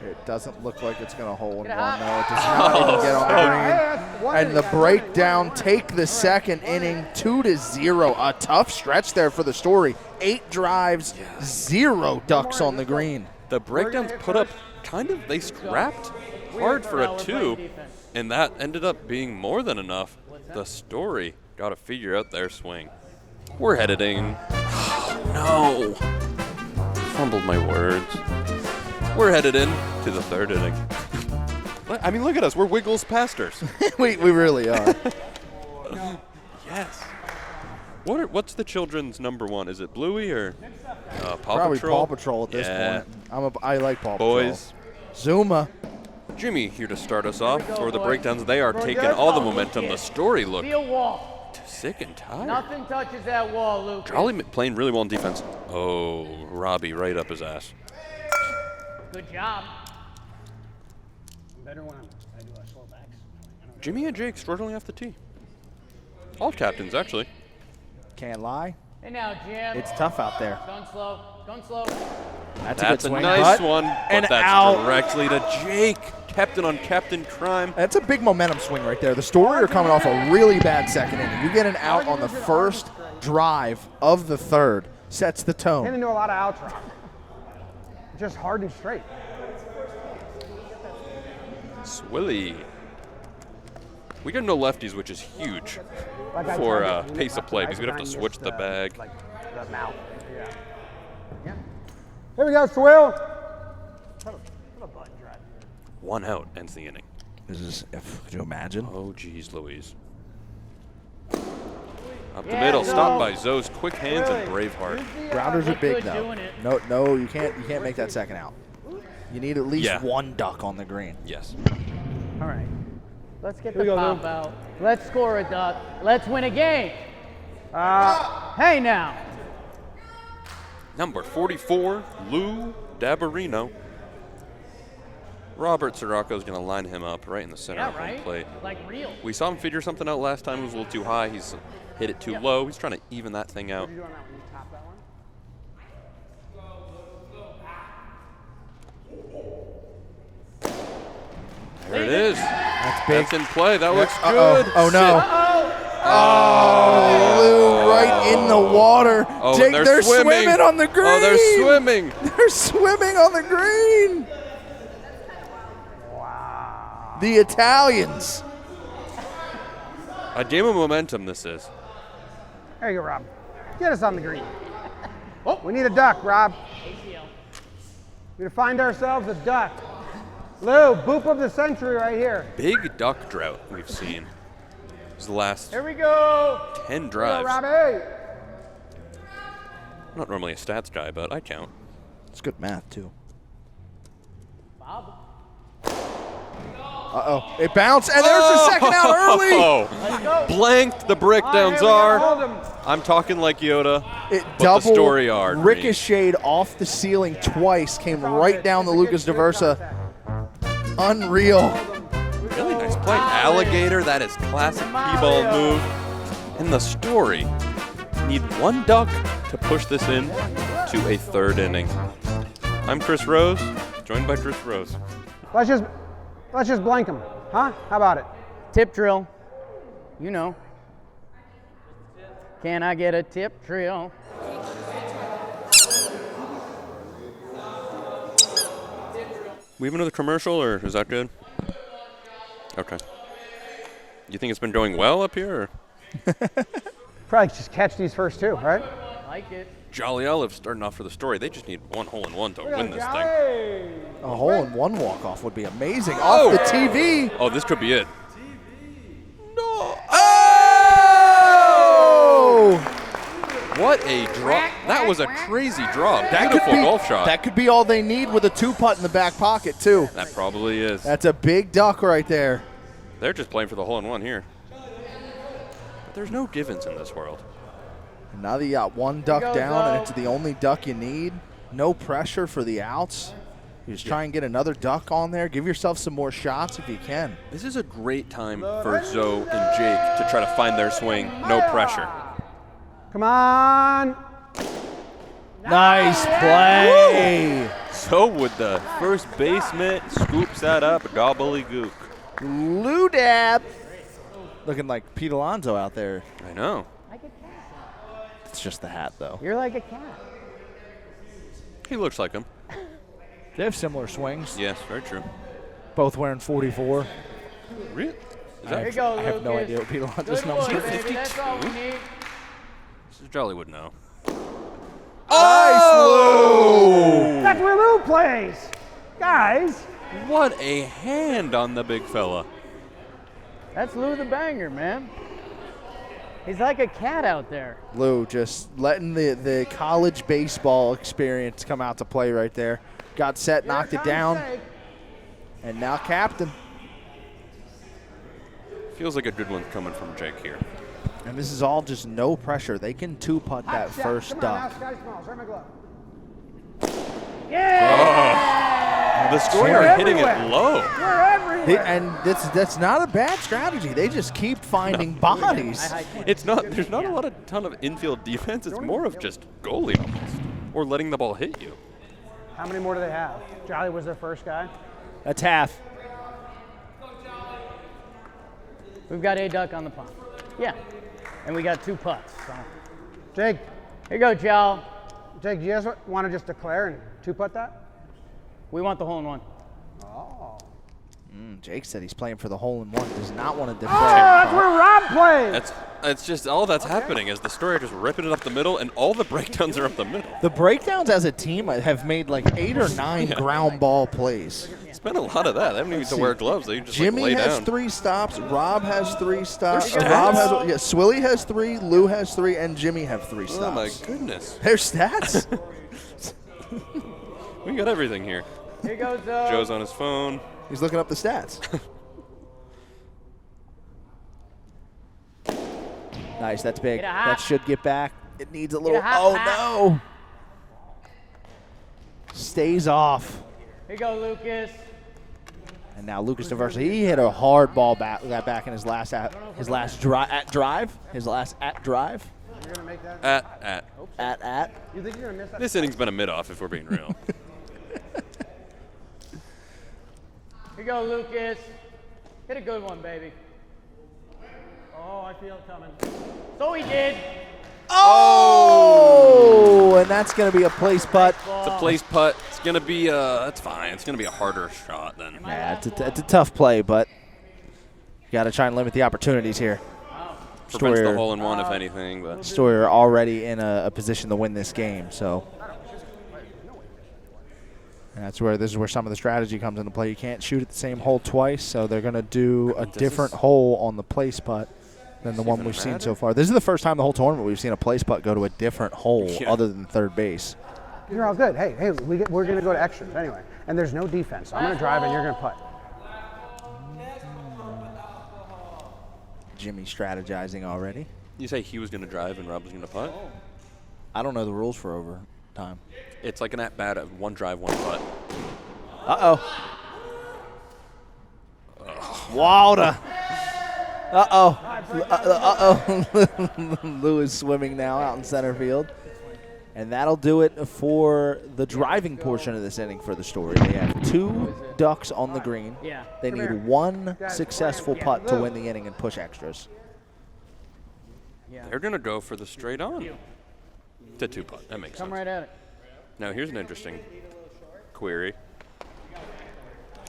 S2: It doesn't look like it's going to hole in one. No, it does not even get on the green. And the Breakdown take the second inning 2-0. A tough stretch there for the Story. 8 drives, 0 ducks on the green.
S1: The Breakdowns put up they scrapped hard for a 2, and that ended up being more than enough. The Story got to figure out their swing. We're headed in. No. Fumbled my words. We're headed in to the third inning. I mean, look at us. We're Wiggles pastors.
S2: we really are.
S1: Yes. What's the children's number 1? Is it Bluey or Paw
S2: Probably
S1: Patrol?
S2: Paw Patrol at this point. I like Paw
S1: Boys.
S2: Patrol. Zuma.
S1: Jimmy here to start us off. For the Breakdowns, they are taking all the momentum. The Story look sick and tired.
S3: Nothing touches that wall, Luke.
S1: Jolly playing really well in defense. Oh, Robbie right up his ass.
S3: Good job. Better when I do a slow backs.
S1: Jimmy and Jake struggling off the tee. All captains, actually.
S2: Can't lie.
S3: Hey now, Jim.
S2: It's tough out there.
S3: Going slow. Going slow.
S2: That's a good swing.
S1: Nice one, but that's
S2: out.
S1: directly to Jake. Captain on captain crime.
S2: That's a big momentum swing right there. The Story are coming off a really bad second inning. You get an out on the first drive of the third. Sets the tone.
S5: And they know a lot of outs. Just hard and straight.
S1: Swilly. We got no lefties, which is huge for pace of play, because we'd have to switch the bag.
S5: Like the mouth. Yeah. Here we go, Swill.
S1: One out ends the inning.
S2: Could you imagine?
S1: Oh, geez, Louise. Up the middle, stopped by Zoe's quick hands and brave heart.
S2: Grounders are big though. No, you can't make that second out. You need at least one duck on the green.
S1: Yes.
S3: All right. Let's get the pop out. Let's score a duck. Let's win a game. Hey now.
S1: Number 44, Lou Dabarino. Robert Scirocco is going to line him up right in the center of home plate.
S3: Like real.
S1: We saw him figure something out last time. It was a little too high. He's hit it too low. He's trying to even that thing out. There it is.
S2: That's big.
S1: That's in play. That looks good.
S2: Oh no. Oh, Lou right in the water.
S1: Oh,
S2: Jake, they're swimming on the green.
S1: Oh, they're swimming.
S2: They're swimming on the green. Wow. The Italians.
S1: A game of momentum this is.
S5: There you go, Rob. Get us on the green. Oh, we need a duck, Rob. We find ourselves a duck. Lou, boop of the century right here.
S1: Big duck drought we've seen. It's the last
S5: Here we go.
S1: 10 drives.
S5: Go, Robbie.
S1: I'm not normally a stats guy, but I count.
S2: It's good math, too.
S3: Bob.
S2: Uh-oh. It bounced, and there's the second out early.
S3: Let's go.
S1: Blanked the breakdowns are. I'm talking like Yoda,
S2: It
S1: but
S2: double
S1: the story are.
S2: ricocheted off the ceiling twice, came right down the Lucas Diversa. Unreal.
S1: Really nice play. Alligator, that is classic P-ball move. And the Story need one duck to push this in to a third inning. I'm Chris Rose, joined by Chris Rose.
S5: Let's just blank them, huh? How about it?
S3: Tip drill. You know. Can I get a tip drill?
S1: We have another commercial, or is that good? Okay. You think it's been going well up here? Or?
S5: Probably just catch these first two, right?
S3: Like it.
S1: Jolly Olive starting off for the Story. They just need one hole-in-one to win this thing.
S2: A hole-in-one walk-off would be amazing. Off the TV.
S1: Oh, this could be it.
S2: No.
S1: Oh! What a drop. That was a crazy drop. Beautiful golf shot.
S2: That could be all they need with a two-putt in the back pocket, too.
S1: That probably is.
S2: That's a big duck right there.
S1: They're just playing for the hole-in-one here. But there's no givens in this world.
S2: And now that you got one duck down, and it's the only duck you need. No pressure for the outs. You just try and get another duck on there. Give yourself some more shots if you can.
S1: This is a great time for Zoe and Jake to try to find their swing. No pressure.
S5: Come on.
S2: Nice play.
S1: Zoe with the first baseman scoops that up. Gobbledygook.
S2: Ludab. Looking like Pete Alonso out there.
S1: I know.
S2: It's just the hat, though.
S3: You're like a cat.
S1: He looks like him.
S2: They have similar swings.
S1: Yes, very true.
S2: Both wearing 44.
S1: Really?
S3: Here you go,
S2: I have no idea what Pete Alonso's number is.
S3: 52. That's all we need.
S1: Jolly would know.
S2: Oh!
S5: That's where Lou plays. Guys.
S1: What a hand on the big fella.
S3: That's Lou the Banger, man. He's like a cat out there.
S2: Lou just letting the college baseball experience come out to play right there. Got set, knocked it down, and now captain.
S1: Feels like a good one coming from Jake here.
S2: And this is all just no pressure. They can two-putt that first duck.
S5: Yeah!
S1: The scorer are hitting it low.
S5: We're everywhere.
S2: And that's not a bad strategy. They just keep finding bodies.
S1: It's not. There's not a ton of infield defense. It's more of just goalie almost, or letting the ball hit you.
S5: How many more do they have? Jolly was their first guy.
S2: That's half.
S3: We've got a duck on the pond. Yeah. And we got 2 putts. So.
S5: Jake.
S3: Here you go, Joe.
S5: Jake, do you guys want to just declare and 2-putt that?
S3: We want the hole-in-one.
S5: Oh.
S2: Jake said he's playing for the hole-in-one. Does not want to declare.
S5: Oh, that's where Rob plays.
S1: It's just all that's happening is the story just ripping it up the middle, and all the breakdowns are up the middle.
S2: The breakdowns as a team have made like 8 or 9 ground ball plays.
S1: It's been a lot of that. They haven't even to wear gloves. They just
S2: Jimmy
S1: lay
S2: has
S1: down.
S2: 3 stops. Rob has 3 stops.
S1: Their
S2: Rob has
S1: stats?
S2: Swilly has 3. Lou has 3, and Jimmy have 3 stops.
S1: Oh my goodness.
S2: Their stats.
S1: We got everything here.
S3: Here goes Joe.
S1: Joe's on his phone.
S2: He's looking up the stats. Nice, that's big. That should get back. It needs a little. Oh no! Stays off.
S3: Here you go, Lucas.
S2: And now Lucas Diversa, he hit a hard ball back in his last drive. His last at drive.
S5: You're gonna make that?
S2: At.
S5: You think you're gonna miss that?
S1: This inning's been a mid-off, if we're being real.
S3: Here you go, Lucas. Hit a good one, baby.
S5: Oh, I feel it coming.
S3: So he did.
S2: Oh! And that's going to be a place putt.
S1: It's a place putt. It's going to be that's fine. It's going to be a harder shot then.
S2: Yeah, it's a tough play, but you got to try and limit the opportunities here.
S1: Prevents the hole-in-one, if anything. But
S2: Stoyer already in a position to win this game, so. And this is where some of the strategy comes into play. You can't shoot at the same hole twice, so they're going to do a different hole on the place putt than the one we've seen so far. This is the first time the whole tournament we've seen a place putt go to a different hole other than third base.
S5: You're all good. Hey, we're going to go to extras anyway. And there's no defense. So I'm going to drive and you're going to putt.
S2: Jimmy strategizing already.
S1: You say he was going to drive and Rob was going to putt?
S2: I don't know the rules for overtime.
S1: It's like an at-bat of 1 drive, 1 putt.
S2: Uh-oh. Wilder. Uh-oh. Lou is swimming now out in center field. And that'll do it for the driving portion of this inning for the Story. They have 2 ducks on the green.
S3: Yeah.
S2: They need 1 successful putt to win the inning and push extras.
S1: They're going to go for the straight on. To 2 putt. That makes sense.
S3: Come right at it.
S1: Now, here's an interesting query.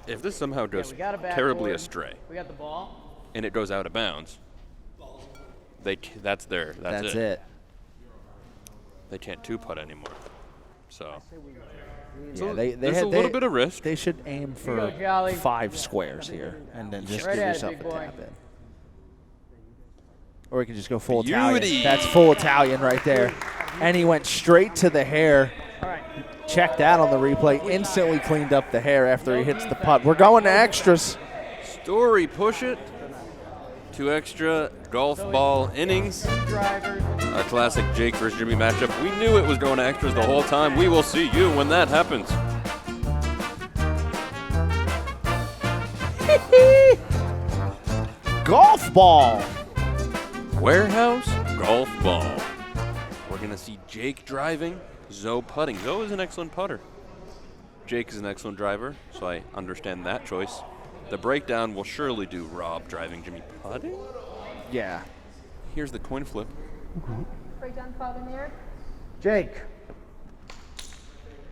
S1: If this somehow goes terribly astray,
S3: we got the ball,
S1: and it goes out of bounds, that's it. They can't 2-putt anymore. So
S2: Yeah,
S1: there's a little bit of risk.
S2: They should aim for 5 squares here and then just give yourself a tap in. Or we can just go full Italian. That's full Italian right there. And he went straight to the hair. Check that on the replay. Instantly cleaned up the hair after he hits the putt. We're going to extras.
S1: Story push it. 2 extra golf ball innings. A classic Jake versus Jimmy matchup. We knew it was going to extras the whole time. We will see you when that happens.
S2: Golf ball.
S1: Warehouse golf ball. We're going to see Jake driving, Zoe putting. Zoe is an excellent putter. Jake is an excellent driver, so I understand that choice. The breakdown will surely do Rob driving, Jimmy putting.
S2: Yeah.
S1: Here's the coin flip.
S10: Breakdown called in there.
S5: Jake.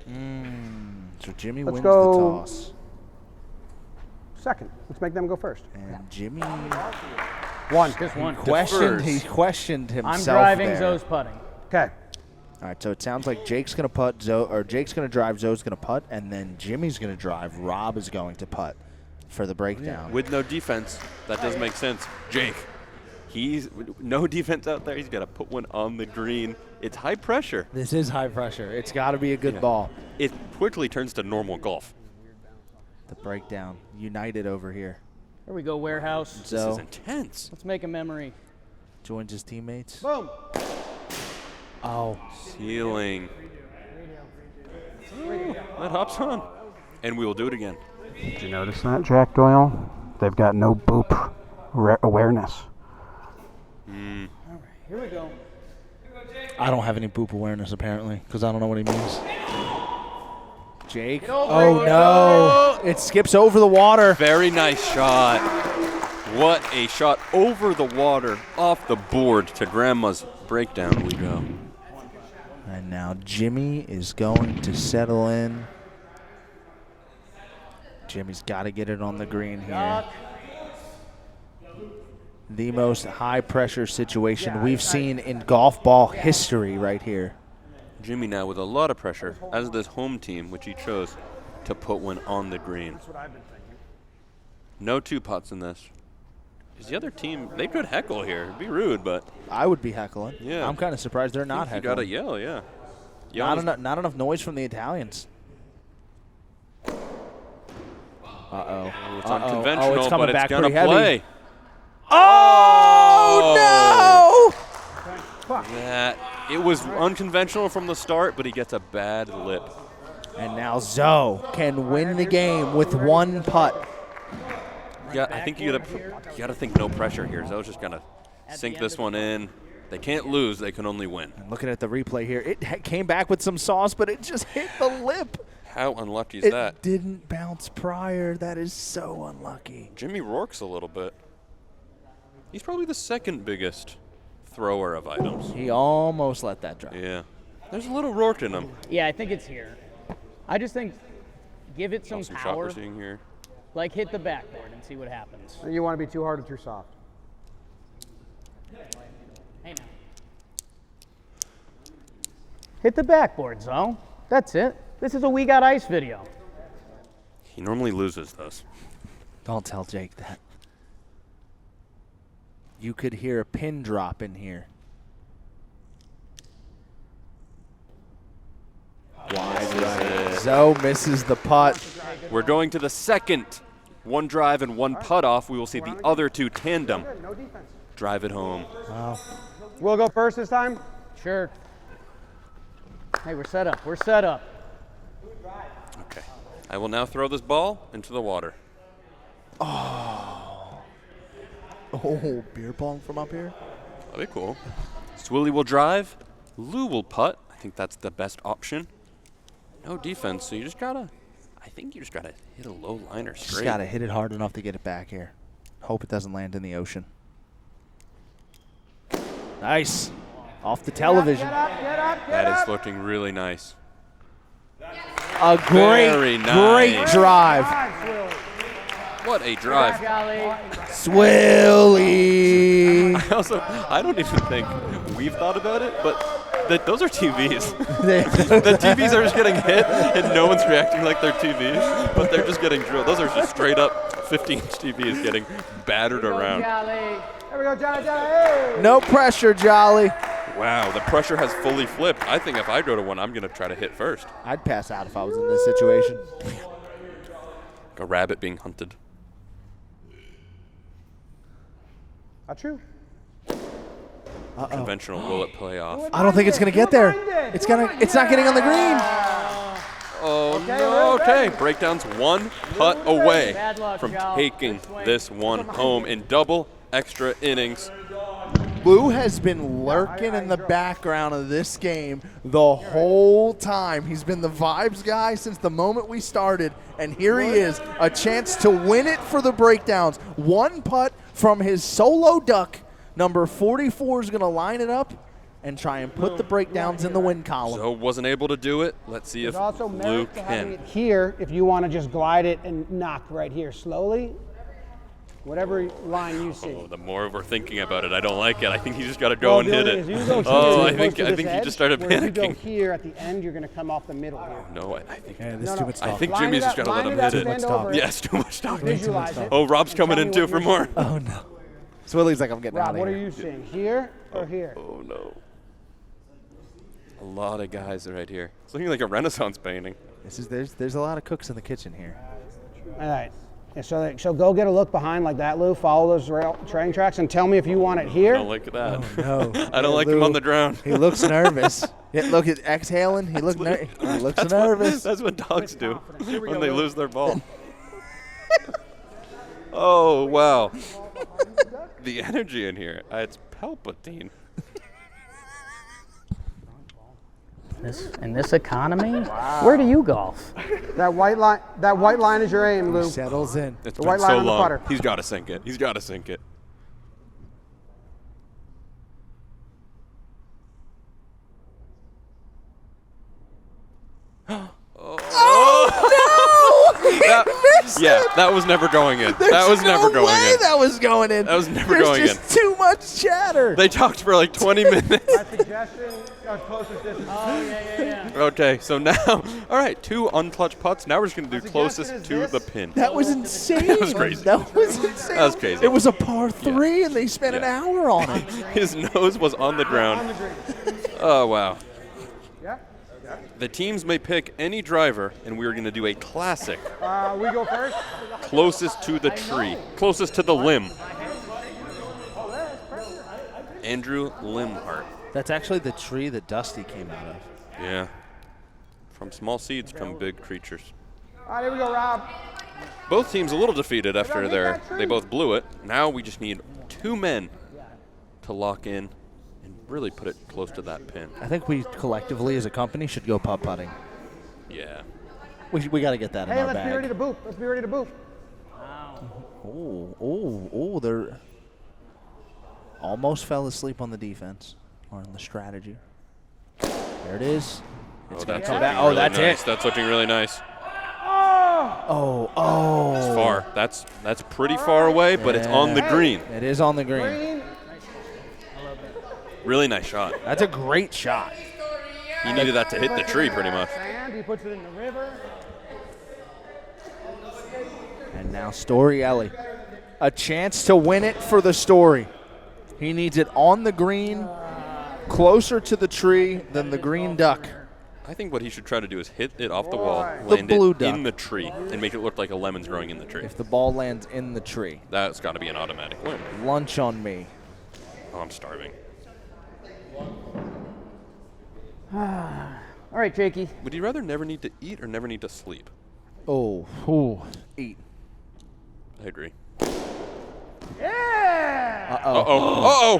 S2: So Jimmy
S5: Let's
S2: wins
S5: go
S2: the toss.
S5: Second. Let's make them go first.
S2: And Jimmy
S5: One.
S3: Just one.
S2: he questioned himself.
S3: I'm driving,
S2: there.
S3: Zoe's putting.
S5: Okay.
S2: All right, so it sounds like Jake's gonna putt, Jake's gonna drive, Zoe's gonna putt, and then Jimmy's gonna drive. Rob is going to putt for the breakdown.
S1: With no defense, that does make sense. Jake, he's no defense out there. He's got to put one on the green. It's high pressure.
S2: This is high pressure. It's got to be a good ball.
S1: It quickly turns to normal golf.
S2: The breakdown, united over here.
S3: Here we go, Warehouse.
S1: This is intense.
S3: Let's make a memory.
S2: Joins his teammates.
S5: Boom.
S2: Oh.
S1: Ceiling. Oh, that hops on. And we will do it again.
S5: Did you notice that, Jack Doyle? They've got no boop awareness.
S3: All right, here we go.
S2: I don't have any boop awareness, apparently, because I don't know what he means. Jake.
S1: Oh,
S2: no. It skips over the water.
S1: Very nice shot. What a shot over the water, off the board to Grandma's breakdown we go.
S2: And now Jimmy is going to settle in. Jimmy's got to get it on the green here. The most high-pressure situation we've seen in golf ball history right here.
S1: Jimmy now with a lot of pressure, as this home team, which he chose to put one on the green.
S5: That's what I've been thinking.
S1: No 2 putts in this. Is the other team, they could heckle here. It'd be rude, but.
S2: I would be heckling.
S1: Yeah.
S2: I'm kind of surprised they're not heckling.
S1: You got to yell, yeah.
S2: Not enough noise from the Italians. Uh-oh.
S1: It's unconventional,
S2: it's coming
S1: but
S2: back
S1: it's going to
S2: pretty
S1: play.
S2: heavy. Oh, no!
S1: That, it was unconventional from the start, but he gets a bad lip.
S2: And now Zoe can win the game with 1 putt.
S1: Yeah, I think you gotta think no pressure here. Zoe's just gonna sink this one in. They can't lose; they can only win.
S2: And looking at the replay here, it came back with some sauce, but it just hit the lip.
S1: How unlucky is
S2: It
S1: that?
S2: didn't bounce prior. That is so unlucky.
S1: Jimmy Rourke's a little bit. He's probably the second biggest thrower of items.
S2: He almost let that drop.
S1: Yeah, there's a little Rourke in him.
S3: Yeah, I think it's here. I just think give it some
S1: Awesome shot
S3: power.
S1: we're seeing here.
S3: Like hit the backboard and see what happens.
S5: You want to be too hard or too soft?
S3: Hey now. Hit the backboard, Zoe. That's it. This is a We Got Ice video.
S1: He normally loses those.
S2: Don't tell Jake that. You could hear a pin drop in here. Wide right. Zoe misses the putt.
S1: We're going to the second 1 drive and 1 putt off. We will see the other 2 tandem drive it home.
S2: Wow.
S5: We'll go first this time?
S3: Sure. Hey, we're set up. We're set up.
S1: Okay. I will now throw this ball into the water.
S2: Oh, beer pong from up here?
S1: That'd be cool. Swilly will drive. Lou will putt. I think that's the best option. No defense, so you just gotta, I think you just gotta hit a low liner straight.
S2: Just gotta hit it hard enough to get it back here. Hope it doesn't land in the ocean. Nice. Off the television.
S1: That is looking really nice.
S2: A
S1: Very
S2: great
S1: nice.
S2: drive.
S1: What a drive.
S2: Swilly.
S1: I don't even think we've thought about it, but those are TVs. The TVs are just getting hit, and no one's reacting like they're TVs, but they're just getting drilled. Those are just straight up 50-inch TVs getting battered around.
S5: There we go, Johnny. Hey!
S2: No pressure, Jolly.
S1: Wow, the pressure has fully flipped. I think if I go to one, I'm going to try to hit first.
S2: I'd pass out if I was in this situation.
S1: A rabbit being hunted.
S5: True.
S1: Conventional, will it play off?
S2: I don't think it's going to get there. It's not getting on the green.
S1: Oh, no. Okay. Breakdown's one putt away from taking this one home in double extra innings.
S2: Lou has been lurking in the background of this game the whole time. He's been the vibes guy since the moment we started, and here he is, a chance to win it for the breakdowns. One putt from his solo duck. Number 44 is going to line it up and try and put the breakdowns in the win column.
S1: So wasn't able to do it. Let's see if Lou can.
S5: Here, if you want to just glide it and knock right here slowly, whatever line you see.
S1: Oh, the more we're thinking about it, I don't like it. I think he just got to go and hit it. Oh, I think he just started panicking.
S5: If you go here at the end, you're going to come off the middle here.
S1: No, I think
S2: this is too much talk.
S1: I think Jimmy's just got to let him hit it. Yes, too much talk. Oh, Rob's coming in too for more.
S2: Oh no. Swilly's like, I'm getting out of here.
S5: Rob, what are you seeing? Here or here?
S1: Oh no. A lot of guys right here. It's looking like a Renaissance painting.
S2: There's a lot of cooks in the kitchen here.
S5: All right. Yeah, so go get a look behind like that, Lou. Follow those train tracks and tell me if you want it here.
S1: I don't like that.
S2: Oh, no.
S1: I don't like him on the ground.
S2: He looks nervous. Yeah, look at exhaling. He looks nervous.
S1: That's what dogs do when they lose their ball. Oh, wow. The energy in here. It's Palpatine.
S3: In this economy? Wow. Where do you golf?
S5: That white line is your aim, Lou.
S2: He settles in.
S1: It's
S5: the
S1: been
S5: white line
S1: so
S5: on the
S1: long.
S5: putter.
S1: He's got to sink it. He's got to sink it. That was never going in.
S2: There's
S1: that was never going
S2: way
S1: in.
S2: That was going in.
S1: That was never going in.
S2: There's just too much chatter.
S1: They talked for like 20 minutes.
S5: My suggestion, closest distance.
S3: Oh, yeah.
S1: Okay, so now, all right, 2 unclutched putts. Now we're just going to do closest to the pin.
S2: That was insane.
S1: That was crazy.
S2: That was insane.
S1: That was crazy.
S2: It was a par 3, and they spent an hour on it.
S1: His nose was on the ground. Oh, wow. The teams may pick any driver, and we're going to do a classic.
S5: We go first?
S1: Closest to the tree. Closest to the limb. Andrew Limhart.
S2: That's actually the tree that Dusty came out of.
S1: Yeah. From small seeds come big creatures.
S5: All right, here we go, Rob.
S1: Both teams a little defeated after they both blew it. Now we just need 2 men to lock in and really put it close to that pin.
S2: I think we collectively as a company should go putt-putting.
S1: Yeah.
S2: We got to get that in our bag.
S5: Hey, let's be ready to boop. Let's be ready to boop.
S2: Oh, they're almost fell asleep on the defense or on the strategy. There it is. It's going to come back. Oh, that's
S1: nice.
S2: it.
S1: That's looking really nice.
S2: Oh.
S1: It's far. That's pretty far away, but it's on the green.
S2: It is on the green.
S1: Really nice shot.
S2: That's a great shot.
S1: He needed that to hit the tree pretty much.
S5: He puts it in the river.
S2: And now Storiale. A chance to win it for the Story. He needs it on the green, closer to the tree than the green duck.
S1: I think what he should try to do is hit it off the wall,
S2: The
S1: land
S2: blue
S1: it
S2: duck.
S1: in the tree, and make it look like a lemon's growing in the tree.
S2: If the ball lands in the tree.
S1: That's got to be an automatic win.
S2: Lunch on me.
S1: Oh, I'm starving.
S3: All right, Jakey.
S1: Would you rather never need to eat or never need to sleep?
S2: Eat.
S1: I agree.
S5: Yeah!
S1: Uh-oh.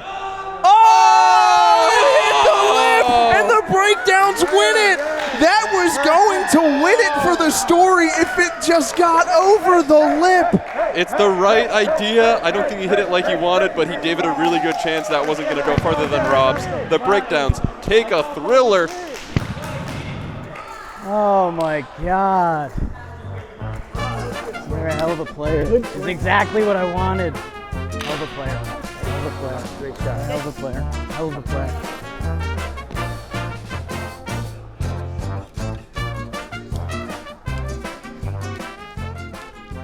S2: Oh! Hit the lip, and the breakdowns win it. That was going to win it for the Story if it just got over the lip.
S1: It's the right idea. I don't think he hit it like he wanted, but he gave it a really good chance. That wasn't going to go farther than Rob's. The breakdowns take a thriller.
S3: Oh, my God. You're a hell of a player. It's exactly what I wanted. Hell of a player. Hell of a player. Great shot. Hell of a player. Hell of a player.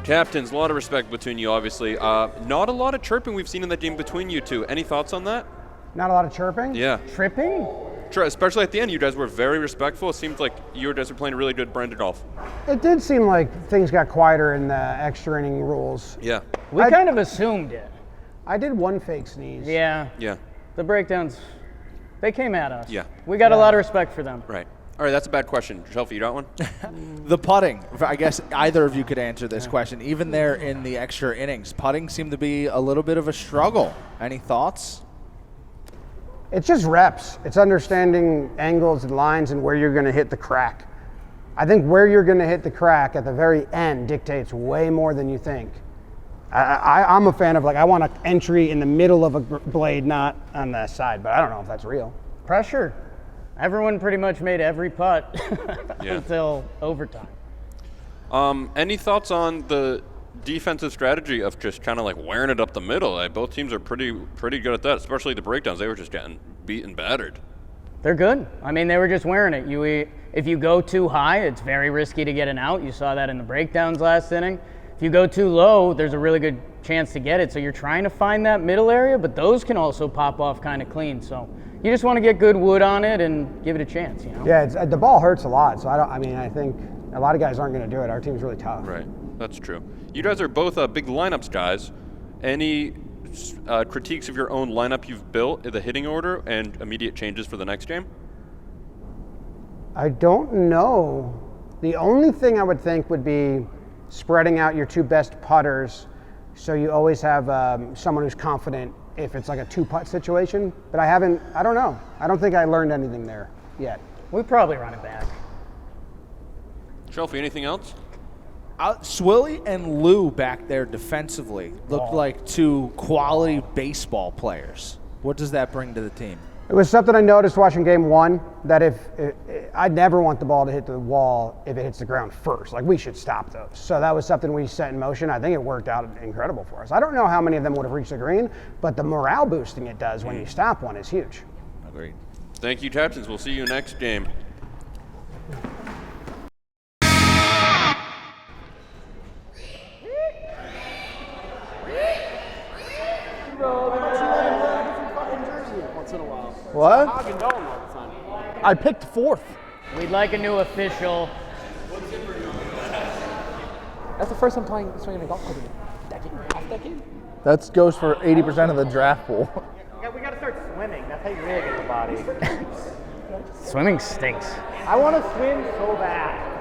S1: Captains, a lot of respect between you, obviously. Not a lot of chirping we've seen in the game between you two. Any thoughts on that?
S5: Not a lot of chirping?
S1: Yeah.
S5: Tripping?
S1: Especially at the end, you guys were very respectful. It seemed like you guys were playing a really good brand of golf.
S5: It did seem like things got quieter in the extra inning rules.
S1: Yeah.
S3: We kind of assumed it.
S5: I did one fake sneeze.
S3: Yeah.
S1: Yeah.
S3: The breakdowns, they came at us.
S1: Yeah.
S3: We got a lot of respect for them.
S1: Right. All right, that's a bad question. Shelfy, you got one?
S2: The putting, I guess either of you could answer this question. Even there in the extra innings, putting seemed to be a little bit of a struggle. Any thoughts?
S5: It's just reps. It's understanding angles and lines and where you're going to hit the crack. I think where you're going to hit the crack at the very end dictates way more than you think. I'm a fan of, like, I want an entry in the middle of a blade, not on the side, but I don't know if that's real.
S3: Pressure. Everyone pretty much made every putt until overtime.
S1: Any thoughts on the defensive strategy of just kind of like wearing it up the middle? Like, both teams are pretty good at that, especially the breakdowns. They were just getting beat and battered.
S3: They're good. I mean, they were just wearing it. If you go too high, it's very risky to get an out. You saw that in the breakdowns last inning. If you go too low, there's a really good chance to get it. So you're trying to find that middle area, but those can also pop off kind of clean. So you just want to get good wood on it and give it a chance, you know?
S5: Yeah, the ball hurts a lot. So I think a lot of guys aren't going to do it. Our team's really tough.
S1: Right, that's true. You guys are both big lineups guys. Any critiques of your own lineup you've built, the hitting order, and immediate changes for the next game?
S5: I don't know. The only thing I would think would be spreading out your two best putters so you always have someone who's confident if it's like a two-putt situation. But I don't know. I don't think I learned anything there yet.
S3: We probably run it back.
S1: Shelfy, anything else?
S2: Swilly and Lou back there defensively looked like two quality baseball players. What does that bring to the team?
S5: It was something I noticed watching game one, that I'd never want the ball to hit the wall if it hits the ground first. Like, we should stop those. So that was something we set in motion. I think it worked out incredible for us. I don't know how many of them would have reached the green, but the morale boosting it does when you stop one is huge.
S1: Agreed. Thank you, captains. We'll see you next game.
S2: What? I picked fourth.
S3: We'd like a new official.
S15: That's the first time swinging a golf club in a decade, half decade.
S2: That goes for 80% of the draft pool.
S15: We gotta start swimming. That's how you really get the body.
S3: Swimming stinks.
S15: I want to swim so bad.